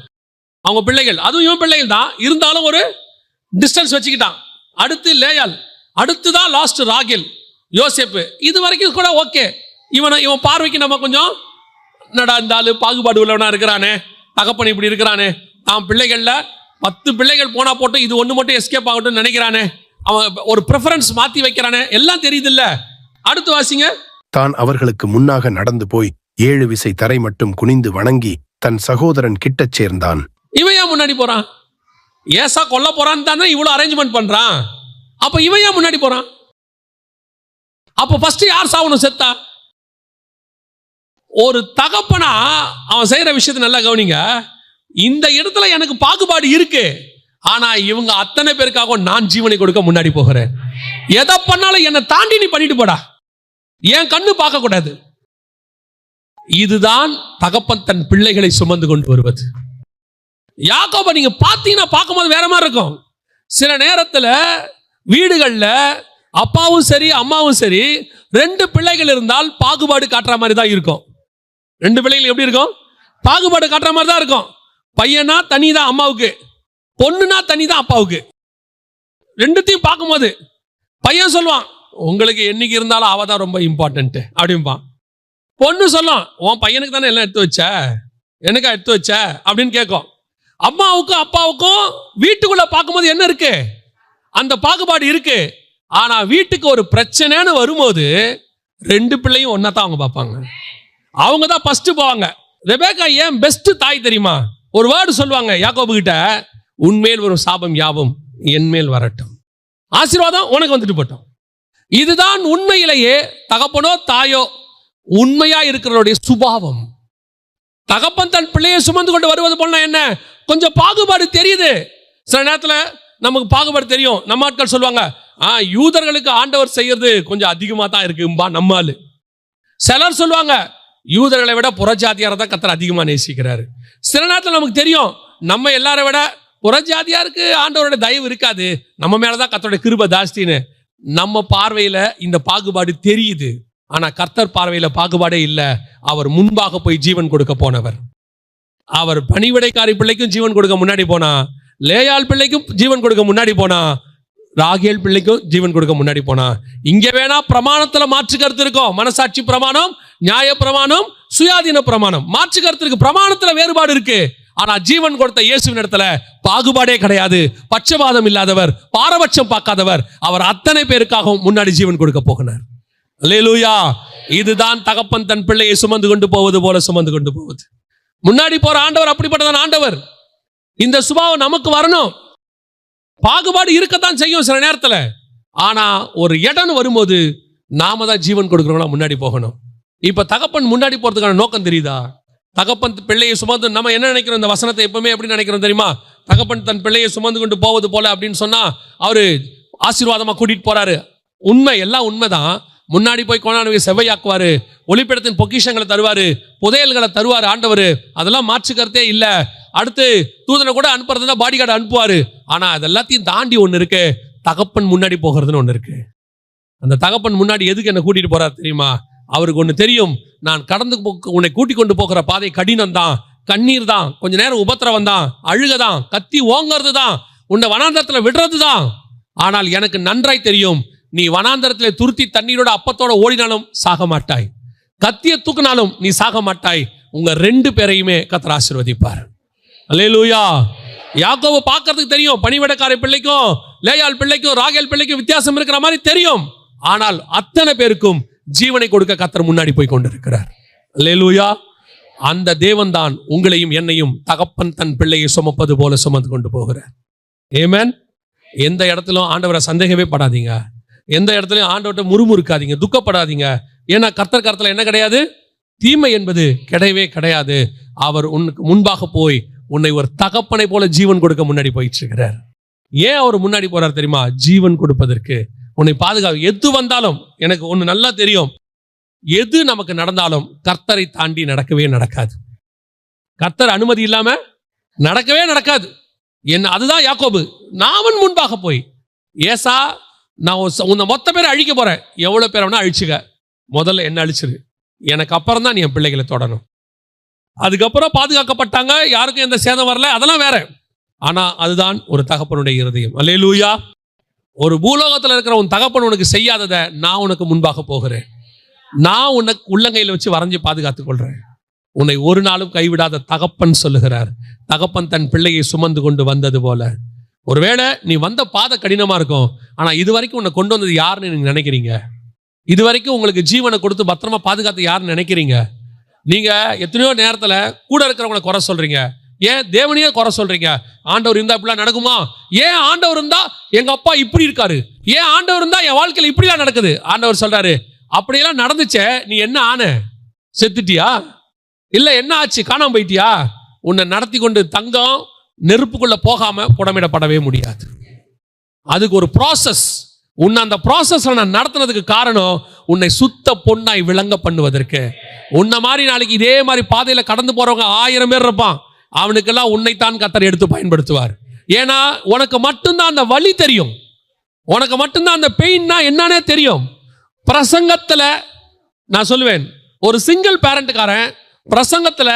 அவங்க பிள்ளைகள், அதுவும் இவன் பிள்ளைகள் தான், இருந்தாலும் ஒரு டிஸ்டன்ஸ் வச்சுக்கிட்டான். அடுத்து லேயாள், அடுத்துதான் லாஸ்ட் ராகேல், யோசேப்பு. இது வரைக்கும் கூட ஓகே. இவன் பார்வைக்கு நம்ம கொஞ்சம் நடா இந்த ஆளு பாகுபாடு உள்ளவனா இருக்கிறானே, தகப்பன் இப்படி இருக்கிறானே, அவன் பிள்ளைகள்ல 10 பிள்ளைகள் போனா போட்டு இது ஒண்ணு மட்டும் எஸ்கேப் ஆகட்டும் நினைக்கிறானே, அவன் ஒரு ப்ரெஃபரன்ஸ் மாத்தி வைக்கிறானே, எல்லாம் தெரியுது இல்ல. அடுத்து வாசிங்க. தான் அவர்களுக்கு முன்னாக நடந்து போய் 7 விசை தரை மட்டும் குனிந்து வணங்கி தன் சகோதரன் கிட்டச் சேர்ந்தான்.
இவன் ஏன் முன்னாடி போறான்? ஏசா கொல்ல போறான்னு தானே இவ்வளவு அரேஞ்ச்மெண்ட் பண்றான். அப்ப இவன் ஏன் முன்னாடி போறான்? அப்ப ஃபர்ஸ்ட் யார் சாவணும்? செத்தா? ஒரு தகப்பனா அவன் செய்யற விஷயத்தை நல்லா கவனிங்க. இந்த இடத்துல எனக்கு பாகுபாடு இருக்கு, ஆனா இவங்க அத்தனை பேருக்காக நான் ஜீவனை கொடுக்க முன்னாடி போகிறேன். எதை பண்ணாலும் என்னை தாண்டி நீ பண்ணிட்டு போடா, என் கண்ணு பார்க்க கூடாது. இதுதான் தகப்பன் தன் பிள்ளைகளை சுமந்து கொண்டு வருவது. யாக்கோபை நீங்க பார்த்தீங்கன்னா பார்க்கும்போது வேற மாதிரி இருக்கும். சில நேரத்தில் வீடுகளில் அப்பாவும் சரி அம்மாவும் சரி 2 பிள்ளைகள் இருந்தால் பாகுபாடு காட்டுற மாதிரி தான் இருக்கும். 2 பிள்ளைகள் எப்படி இருக்கும்? பாகுபாடு காட்டுற மாதிரி தான் இருக்கும். பையனா தனி தான் அம்மாவுக்கு, பொண்ணுனா தனி தான் அப்பாவுக்கு. ரெண்டுத்தையும் பார்க்கும்போது பையன் சொல்லுவான், உங்களுக்கு என்னைக்கு இருந்தாலும் அவ தான் ரொம்ப இம்பார்ட்டன்ட் அப்படின்பான். பொண்ணு சொல்லும், உன் பையனுக்கு தானே எல்லாம் எடுத்து வச்ச, எனக்கா எடுத்து வச்ச அப்படின்னு கேட்கும். அம்மாவுக்கும் அப்பாவுக்கும் வீட்டுக்குள்ள பார்க்கும்போது என்ன இருக்கு? அந்த பாகுபாடு இருக்கு. ஆனா வீட்டுக்கு ஒரு பிரச்சனைன்னு வரும்போது 2 பிள்ளையும் ஒன்னா தான் அவங்க பார்ப்பாங்க. அவங்க தான் ஃபர்ஸ்ட் போவாங்க. ரெபேக்கா ஏன் பெஸ்ட் தாய் தெரியுமா? ஒரு வேர்டு சொல்லுவாங்க யாக்கோபு கிட்ட, உன்மேல் வரும் சாபம் யாவும் என் மேல் வரட்டும், ஆசீர்வாதம் உனக்கு வந்துட்டு போட்டோம். இதுதான் உண்மையிலேயே தகப்பனோ தாயோ உண்மையா இருக்கிறவருடைய சுபாவம். தகப்பன் தன் பிள்ளையை சுமந்து கொண்டு வருவது போல என்ன, கொஞ்சம் பாகுபாடு தெரியுது. சில நேரத்தில் நமக்கு பாகுபாடு தெரியும். நம்ம ஆட்கள் சொல்லுவாங்க, யூதர்களுக்கு ஆண்டவர் செய்யறது கொஞ்சம் அதிகமாக தான் இருக்கும்பா நம்மால். சிலர் சொல்லுவாங்க, யூதர்களை விட புறஜாதியாரை தான் கர்த்தர் அதிகமாக நேசிக்கிறாரு. சில நேரத்தில் நமக்கு தெரியும், நம்ம எல்லாரை விட புறஜாதியாருக்கு ஆண்டவரோட தயவு இருக்காது, நம்ம மேலதான் கர்த்தருடைய கிருபை ஜாஸ்தின்னு. நம்ம பார்வையில இந்த பாகுபாடு தெரியுது. ஆனா கர்த்தர் பார்வையில பாகுபாடே இல்லை. அவர் முன்பாக போய் ஜீவன் கொடுக்க போனவர். அவர் பணிவிடைக்காரி பிள்ளைக்கும் ஜீவன் கொடுக்க முன்னாடி போனா, லேயாள் பிள்ளைக்கும் ஜீவன் கொடுக்க முன்னாடி போனா, ராகேல் பிள்ளைக்கும் ஜீவன் கொடுக்க முன்னாடி போனா. இங்க வேணா பிரமாணத்துல மாற்று கருத்து இருக்கும். மனசாட்சி பிரமாணம், நியாய பிரமாணம், சுயாதீன பிரமாணம், மாற்று கருத்து இருக்கு. பிரமாணத்துல வேறுபாடு இருக்கு. ஆனா ஜீவன் கொடுத்த இயேசுவின் இடத்துல பாகுபாடே கிடையாது. பட்சபாதம் இல்லாதவர், பாரபட்சம் பார்க்காதவர். அவர் அத்தனை பேருக்காகவும் முன்னாடி ஜீவன் கொடுக்க போகிறார். அல்லேலூயா. இதுதான் தகப்பன் தன் பிள்ளையை சுமந்து கொண்டு போவது போல சுமந்து கொண்டு போவது. முன்னாடி போற ஆண்டவர் அப்படிப்பட்டதான் ஆண்டவர். இந்த சுபாவம் நமக்கு வரணும். பாகுபாடு இருக்கத்தான் செய்யும் சில நேரத்தில். ஆனா ஒரு இடம் வரும்போது நாம தான் ஜீவன் கொடுக்கிறவங்களா முன்னாடி போகணும். இப்ப தகப்பன் முன்னாடி போறதுக்கான நோக்கம் தெரியுதா? தகப்பன் பிள்ளையை சுமந்து நம்ம என்ன நினைக்கிறோம்? இந்த வசனத்தை எப்பவுமே எப்படி நினைக்கிறோம் தெரியுமா? தகப்பன் தன் பிள்ளையை சுமந்து கொண்டு போவது போல அப்படின்னு சொன்னா அவரு ஆசீர்வாதமா கூட்டிட்டு போறாரு. உண்மை, எல்லாம் உண்மைதான். முன்னாடி போய் கொண்டாந்து செவ்வையாக்குவாரு, ஒளிப்பிடத்தின் பொக்கிஷங்களை தருவாரு, புதையல்களை தருவாரு ஆண்டவர், அதெல்லாம் மாற்றுக்கிறதே இல்லை. அடுத்து தூதனை கூட அனுப்புறதுனா பாடி கார்டு அனுப்புவாரு. ஆனா அதெல்லாத்தையும் தாண்டி ஒண்ணு இருக்கு, தகப்பன் முன்னாடி போகிறதுன்னு ஒண்ணு இருக்கு. அந்த தகப்பன் முன்னாடி எதுக்கு என்ன கூட்டிட்டு போறாரு தெரியுமா? அவருக்கு ஒண்ணு தெரியும், நான் கடந்து உன்னை கூட்டிக் கொண்டு போகிற பாதை கடினம் தான், கண்ணீர் தான், கொஞ்ச நேரம் உபத்திரவம் தான், அழுகதான், கத்தி ஓங்கிறது தான், உன்னை வனாந்தரத்துல விடுறது தான். ஆனால் எனக்கு நன்றாய் தெரியும், நீ வனாந்தரத்திலே துருத்தி தண்ணீரோட அப்பத்தோட ஓடினாலும் சாக மாட்டாய், கத்தியை தூக்கினாலும் நீ சாக மாட்டாய். உங்க 2 பேரையுமே கர்த்தர் ஆசீர்வதிப்பார். அல்லேலூயா. யாக்கோபு பார்க்கிறதுக்கு தெரியும், பணிவிடைக்கார பிள்ளைக்கும் லேயாள் பிள்ளைக்கும் ராகேல் பிள்ளைக்கும் வித்தியாசம் இருக்கிற மாதிரி தெரியும். ஆனால் அத்தனை பேருக்கும் ஜீவனை கொடுக்க கர்த்தர் முன்னாடி போய் கொண்டிருக்கிறார். அல்லேலூயா. அந்த தேவன் தான் உங்களையும் என்னையும் தகப்பன் தன் பிள்ளையை சுமப்பது போல சுமந்து கொண்டு போகிறார். ஆமென். எந்த இடத்திலும் ஆண்டவரை சந்தேகமே படாதீங்க, எந்த இடத்துலையும் ஆண்டவர்கிட்ட முறுமுறுக்காதீங்க, துக்கப்படாதீங்க. ஏன்னா கர்த்தர் கருத்துல என்ன கிடையாது, தீமை என்பது கிடையவே கிடையாது. அவர் உனக்கு முன்பாக போய் உன்னை ஒரு தகப்பனை போல ஜீவன் கொடுக்க முன்னாடி போயிட்டு இருக்கிறார். ஏன் அவர் முன்னாடி போறார் தெரியுமா? ஜீவன் கொடுப்பதற்கு, உன்னை பாதுகாப்பு. எது வந்தாலும் எனக்கு ஒண்ணு நல்லா தெரியும், எது நமக்கு நடந்தாலும் கர்த்தரை தாண்டி நடக்கவே நடக்காது. கர்த்தர் அனுமதி இல்லாம நடக்கவே நடக்காது. என்ன, அதுதான் யாக்கோபு. நான் முன்பாக போய், ஏசா நான் உன்னை மொத்த பேரை அழிக்க போறேன், எவ்வளவு பேரை வேணா அழிச்சுக்க, முதல்ல என்ன அழிச்சிரு, எனக்கு அப்புறம் தான் நீ என் பிள்ளைகளை தொடணும். அதுக்கப்புறம் பாதுகாக்கப்பட்டாங்க, யாருக்கும் எந்த சேதம் வரல, அதெல்லாம் வேற. ஆனா அதுதான் ஒரு தகப்பனுடைய இருதயம். அல்லேலூயா. ஒரு பூலோகத்தில் இருக்கிற உன் தகப்பன் உனக்கு செய்யாததை நான் உனக்கு முன்பாக போகிறேன். நான் உனக்கு உள்ளங்கையில் வச்சு வரைஞ்சி பாதுகாத்துக் கொள்றேன். உன்னை ஒரு நாளும் கைவிடாத தகப்பன் சொல்லுகிறார். தகப்பன் தன் பிள்ளையை சுமந்து கொண்டு வந்தது போல. ஒருவேளை நீ வந்த பாதை கடினமா இருக்கும், ஆனா இது வரைக்கும் உன்னை கொண்டு வந்தது யாருன்னு நீங்க நினைக்கிறீங்க? இது வரைக்கும் உங்களுக்கு ஜீவனை கொடுத்து பத்திரமா பாதுகாத்து யாருன்னு நினைக்கிறீங்க? நீங்க எத்தனையோ நேரத்துல கூட இருக்கிறவங்களை குறை சொல்றீங்க. ஏன் தேவனையே குறை சொல்றீங்க? ஆண்டவர் இருந்தா இப்படிலாம் நடக்குமா? ஏன் ஆண்டவர் இருந்தா எங்க அப்பா இப்படி இருக்காரு? ஏன் ஆண்டவர் இருந்தா என் வாழ்க்கையில இப்படிலாம் நடக்குது? ஆண்டவர் சொல்றாரு, அப்படியெல்லாம் நடந்துச்சே, நீ என்ன ஆன? செத்துட்டியா? இல்ல என்ன ஆச்சு? காணாம போயிட்டியா? உன்னை நடத்தி கொண்டு தங்கம் நெருப்புக்குள்ள போகாம புடமிடப்படவே முடியாது. அதுக்கு ஒரு ப்ராசஸ். உன்னை அந்த ப்ராசஸ்ல நான் நடத்துனதுக்கு காரணம் உன்னை சுத்த பொண்ணாய் விளங்க பண்ணுவதற்கு. உன்னை மாதிரி நாளைக்கு இதே மாதிரி பாதையில கடந்து போறவங்க 1000 பேர் இருப்பான், அவனுக்கெல்லாம் உன்னைத்தான் கர்த்தர் எடுத்து பயன்படுத்துவார். ஏன்னா உனக்கு மட்டும்தான் அந்த வலி தெரியும், உனக்கு மட்டும்தான் அந்த பெயின்னா என்னன்னே தெரியும். பிரசங்கத்துல நான் சொல்லுவேன், ஒரு சிங்கிள் பேரண்ட்காரன் பிரசங்கத்துல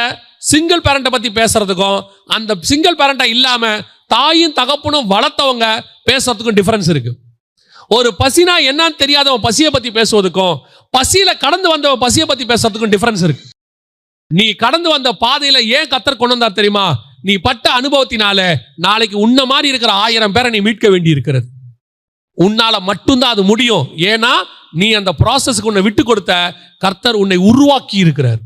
சிங்கிள் பேரண்ட்டை பத்தி பேசுறதுக்கும் அந்த சிங்கிள் பேரண்டா இல்லாம தாயும் தகப்பனும் வளர்த்தவங்க பேசுறதுக்கும் டிஃபரன்ஸ் இருக்கு. ஒரு பசினா என்னன்னு தெரியாதவன் பசியை பத்தி பேசுவதுக்கும் பசியில கடந்து வந்தவன் பசியை பத்தி பேசுறதுக்கும் டிஃபரன்ஸ் இருக்கு. நீ கடந்து வந்த பாதையில ஏன் கர்த்தர் கொண்டு வந்தார் தெரியுமா? நீ பட்ட அனுபவத்தினால நாளைக்கு உன்ன மாதிரி இருக்கிற 1000 பேரை நீ மீட்க வேண்டி இருக்கிறது. உன்னால மட்டும்தான் அது முடியும். ஏன்னா நீ அந்த ப்ராசஸ்க்கு உன்னை விட்டு கொடுத்த கர்த்தர் உன்னை உருவாக்கி இருக்கிறார்.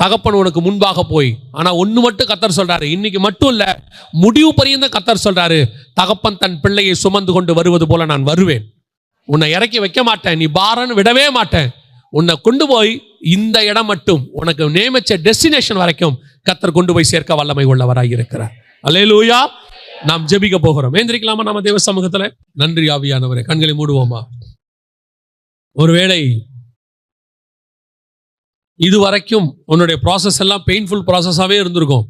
தகப்பன் உனக்கு முன்பாக போய், ஆனா ஒண்ணு மட்டும் கர்த்தர் சொல்றாரு, இன்னைக்கு மட்டும் இல்ல, முடிவு பரியந்த கர்த்தர் சொல்றாரு, தகப்பன் தன் பிள்ளையை சுமந்து கொண்டு வருவது போல நான் வருவேன். உன்னை இறக்கி வைக்க மாட்டேன், நீ பாரன்னு விடவே மாட்டேன். உன்னை கொண்டு போய் இந்த இடம் மட்டும் உனக்கு நியமிச்ச டெஸ்டினேஷன் வரைக்கும் கர்த்தர் கொண்டு போய் சேர்க்க வல்லமை உள்ளவராய் இருக்கிறார். அல்லேலூயா. நாம் ஜெபிக்க போகிறோம். ஏந்திரிக்கலாமா நாம தேவ சமூகத்துல? நன்றி ஆவியானவரே. கண்களை மூடுவோமா? ஒருவேளை இதுவரைக்கும் உன்னுடைய ப்ராசஸ் எல்லாம் பெயின்ஃபுல் ப்ராசஸாவே இருந்திருக்கும்.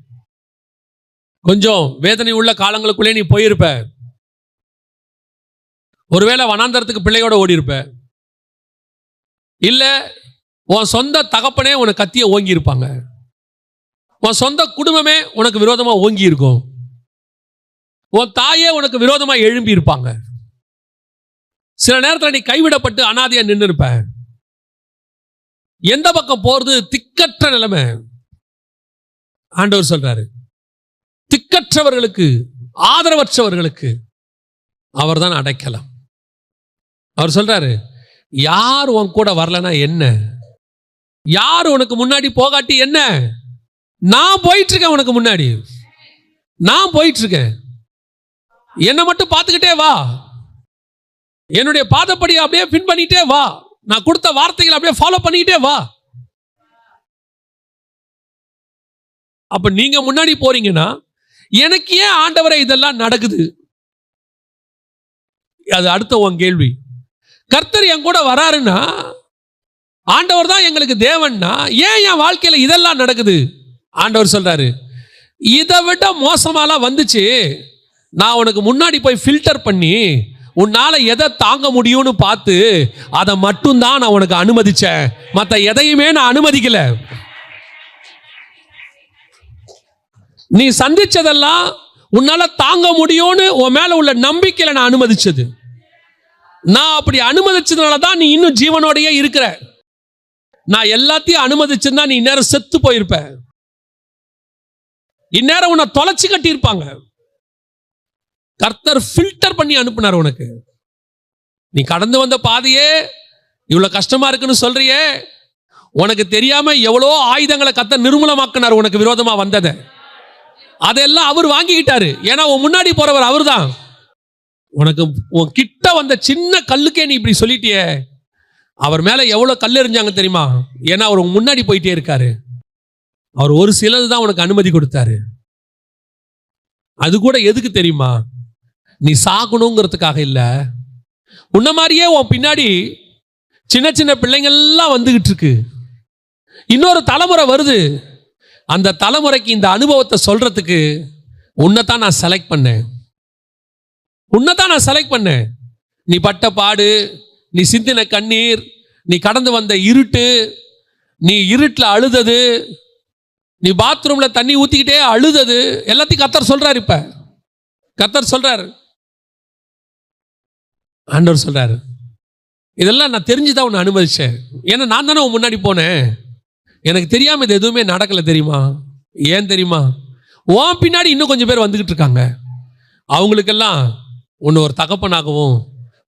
கொஞ்சம் வேதனை உள்ள காலங்களுக்குள்ளே நீ போயிருப்ப. ஒருவேளை வனாந்தரத்துக்கு பிள்ளையோட ஓடி இருப்ப, இல்ல உன் சொந்த தகப்பனே உனக்கு கத்திய ஓங்கி இருப்பாங்க, உன் சொந்த குடும்பமே உனக்கு விரோதமா ஓங்கி இருக்கும், உன் தாயே உனக்கு விரோதமா எழும்பி இருப்பாங்க. சில நேரத்தில் நீ கைவிடப்பட்டு அனாதையா நின்று இருப்ப. எந்த பக்கம் போறது திக்கற்ற நிலைமை. ஆண்டவர் சொல்றாரு, திக்கற்றவர்களுக்கு ஆதரவற்றவர்களுக்கு அவர்தான் அடைக்கலம். அவர் சொல்றாரு, யார் உன் கூட வரலனா என்ன, யார் உனக்கு முன்னாடி போகாட்டி என்ன, நான் போயிட்டு இருக்கேன் உனக்கு முன்னாடி, நான் போயிட்டு இருக்கேன். என்னை மட்டும் பார்த்துக்கிட்டே வா, என்னுடைய பாதப்படி அப்படியே பின் பண்ணிட்டே வா, நான் கொடுத்த வார்த்தைகளை அப்படியே ஃபாலோ பண்ணிக்கிட்டே வா. அப்ப நீங்க முன்னாடி போறீங்கன்னா எனக்கு ஏன் ஆண்டவரே இதெல்லாம் நடக்குது? அது அடுத்த உன் கேள்வி. கர்த்தர் என் கூட வராருன்னா, ஆண்டவர் தான் எங்களுக்கு தேவன்னா, ஏன் என் வாழ்க்கையில இதெல்லாம் நடக்குது? ஆண்டவர் சொல்றாரு, இதை விட மோசமாலாம் வந்துச்சு, நான் உனக்கு முன்னாடி போய் ஃபில்டர் பண்ணி உன்னால எதை தாங்க முடியும்னு பார்த்து அதை மட்டும்தான் நான் உனக்கு அனுமதிச்சேன், மற்ற எதையுமே நான் அனுமதிக்கல. நீ சந்திச்சதெல்லாம் உன்னால தாங்க முடியும்னு உன் மேல உள்ள நம்பிக்கையில நான் அனுமதிச்சது. நான் அப்படி அனுமதிச்சதுனால தான் நீ இன்னும் ஜீவனோடையே இருக்கிற. நான் எல்லாத்தையும் அனுமதிச்சிருந்தா நீ இந்நேரம் செத்து போயிருப்ப. இந்நேரம் உன்னை தொலைச்சு கட்டியிருப்பாங்க. கர்த்தர் ஃபில்டர் பண்ணி அனுப்புனார் உனக்கு. நீ கடந்து வந்த பாதையே இவ்வளவு கஷ்டமா இருக்குன்னு சொல்றியே, உனக்கு தெரியாம எவ்வளோ ஆயுதங்களை கர்த்தர் நிர்மூலமாக்கினார் உனக்கு விரோதமா வந்ததை. அதெல்லாம் அவர் வாங்கிக்கிட்டாரு. ஏன்னா உன் முன்னாடி போறவர் அவர் தான். உனக்கு உன் கிட்ட வந்த சின்ன கல்லுக்கே நீ இப்படி சொல்லிட்டியே, அவர் மேல எவ்வளவு கல் எறிஞ்சாங்க தெரியுமா? ஏன்னா அவர் முன்னாடி போயிட்டே இருக்காரு. அவர் ஒரு சிலது தான் உனக்கு அனுமதி கொடுத்தாரு. அது கூட எதுக்கு தெரியுமா? நீ சாகணுங்கிறதுக்காக இல்ல. உன்ன மாதிரியே உன் பின்னாடி சின்ன சின்ன பிள்ளைங்கள்லாம் வந்துகிட்டு இருக்கு. இன்னொரு தலைமுறை வருது. அந்த தலைமுறைக்கு இந்த அனுபவத்தை சொல்றதுக்கு உன்னைத்தான் நான் செலக்ட் பண்ணேன். நீ பட்ட பாடு, நீ சிந்தின கண்ணீர், நீ கடந்து வந்த இருட்டு, நீ இருட்டில் அழுதது, நீ பாத்ரூம்ல தண்ணி ஊத்திக்கிட்டே அழுதது, எல்லாத்தையும் கர்த்தர் சொல்றாரு. இப்ப கர்த்தர் சொல்றாரு, ஆண்டவர் சொல்றாரு, இதெல்லாம் நான் தெரிஞ்சுதான் உன்னை அனுமதிச்சேன். ஏன்னா நான் தானே உன் முன்னாடி போனேன். எனக்கு தெரியாம இது எதுவுமே நடக்கல தெரியுமா? ஏன் தெரியுமா? உன் பின்னாடி இன்னும் கொஞ்சம் பேர் வந்துகிட்டு இருக்காங்க. அவங்களுக்கெல்லாம் உன்னை ஒரு தகப்பனாகவும்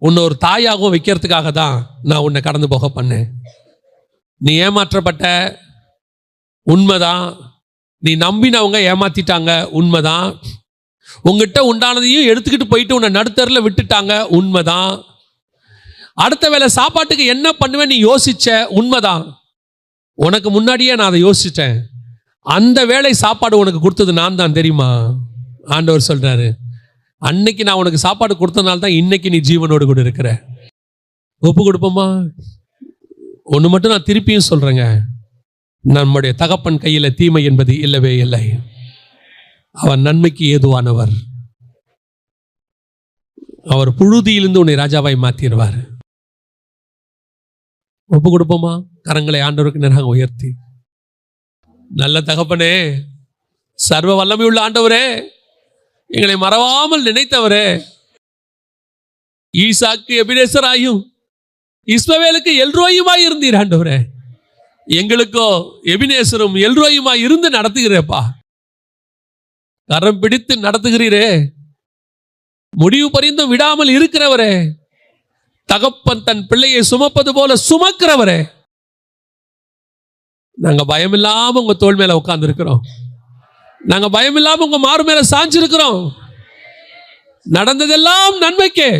உன்னை ஒரு தாயாகவும் வைக்கிறதுக்காக தான் நான் உன்னை கடந்து போக பண்ணேன். நீ ஏமாற்றப்பட்ட, உண்மைதான். நீ நம்பினவங்க ஏமாத்திட்டாங்க, உண்மைதான். உங்ககிட்ட உண்டானதையும் எடுத்துக்கிட்டு போயிட்டு உன்னை நடுத்தரில் விட்டுட்டாங்க, உண்மைதான். அடுத்த வேளை சாப்பாட்டுக்கு என்ன பண்ணுவேன் நீ யோசிச்ச, உண்மைதான். உனக்கு முன்னாடியே நான் அதை யோசிச்சிட்டேன். அந்த வேளை சாப்பாடு உனக்கு கொடுத்தது நான் தான் தெரியுமா? ஆண்டவர் சொல்றாரு, அன்னைக்கு நான் உனக்கு சாப்பாடு கொடுத்தனால தான் இன்னைக்கு நீ ஜீவனோடு கூட இருக்கிற. ஒப்பு கொடுப்போமா? ஒன்று மட்டும் நான் திருப்பியும் சொல்றேங்க, நம்முடைய தகப்பன் கையில தீமை என்பது இல்லவே இல்லை. அவர் நன்மைக்கு ஏதுவானவர். அவர் புழுதியிலிருந்து உன்னை ராஜாவாய் மாத்திடுவார். ஒப்பு கொடுப்போமா? கரங்களை ஆண்டவருக்கு நேராக உயர்த்தி, நல்ல தகப்பனே, சர்வ வல்லமை உள்ள ஆண்டவரே, எங்களை மறவாமல் நினைத்தவரே, ஈசாக்கு எபினேசராயும் இஸ்மவேலுக்கு எல்ரோயுமாய் இருந்தீர் ஆண்டவரே. எங்களுக்கோ எபினேசரும் எல்ரோயுமாய் இருந்து நடத்துகிறேப்பா. கரம் பிடித்து நடத்துகிறீரே, முடிவு பரிந்தும் விடாமல் இருக்கிறவரே, தகப்பன் தன் பிள்ளையை சுமப்பது போல சுமக்கிறவரே, நாங்க பயமில்லாம உங்க தோள் மேல உட்கார்ந்து இருக்கிறோம். நாங்க பயமில்லாம உங்க மாறு மேல சாஞ்சிருக்கிறோம். நடந்ததெல்லாம் நன்மைக்கே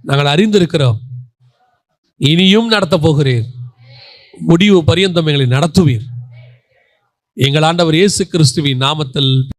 நாங்கள் அறிந்திருக்கிறோம். இனியும் நடத்த போகிறீர். முடிவு பரியந்தம் எங்களை நடத்துவீர். எங்கள் ஆண்டவர் இயேசு கிறிஸ்துவின் நாமத்தில்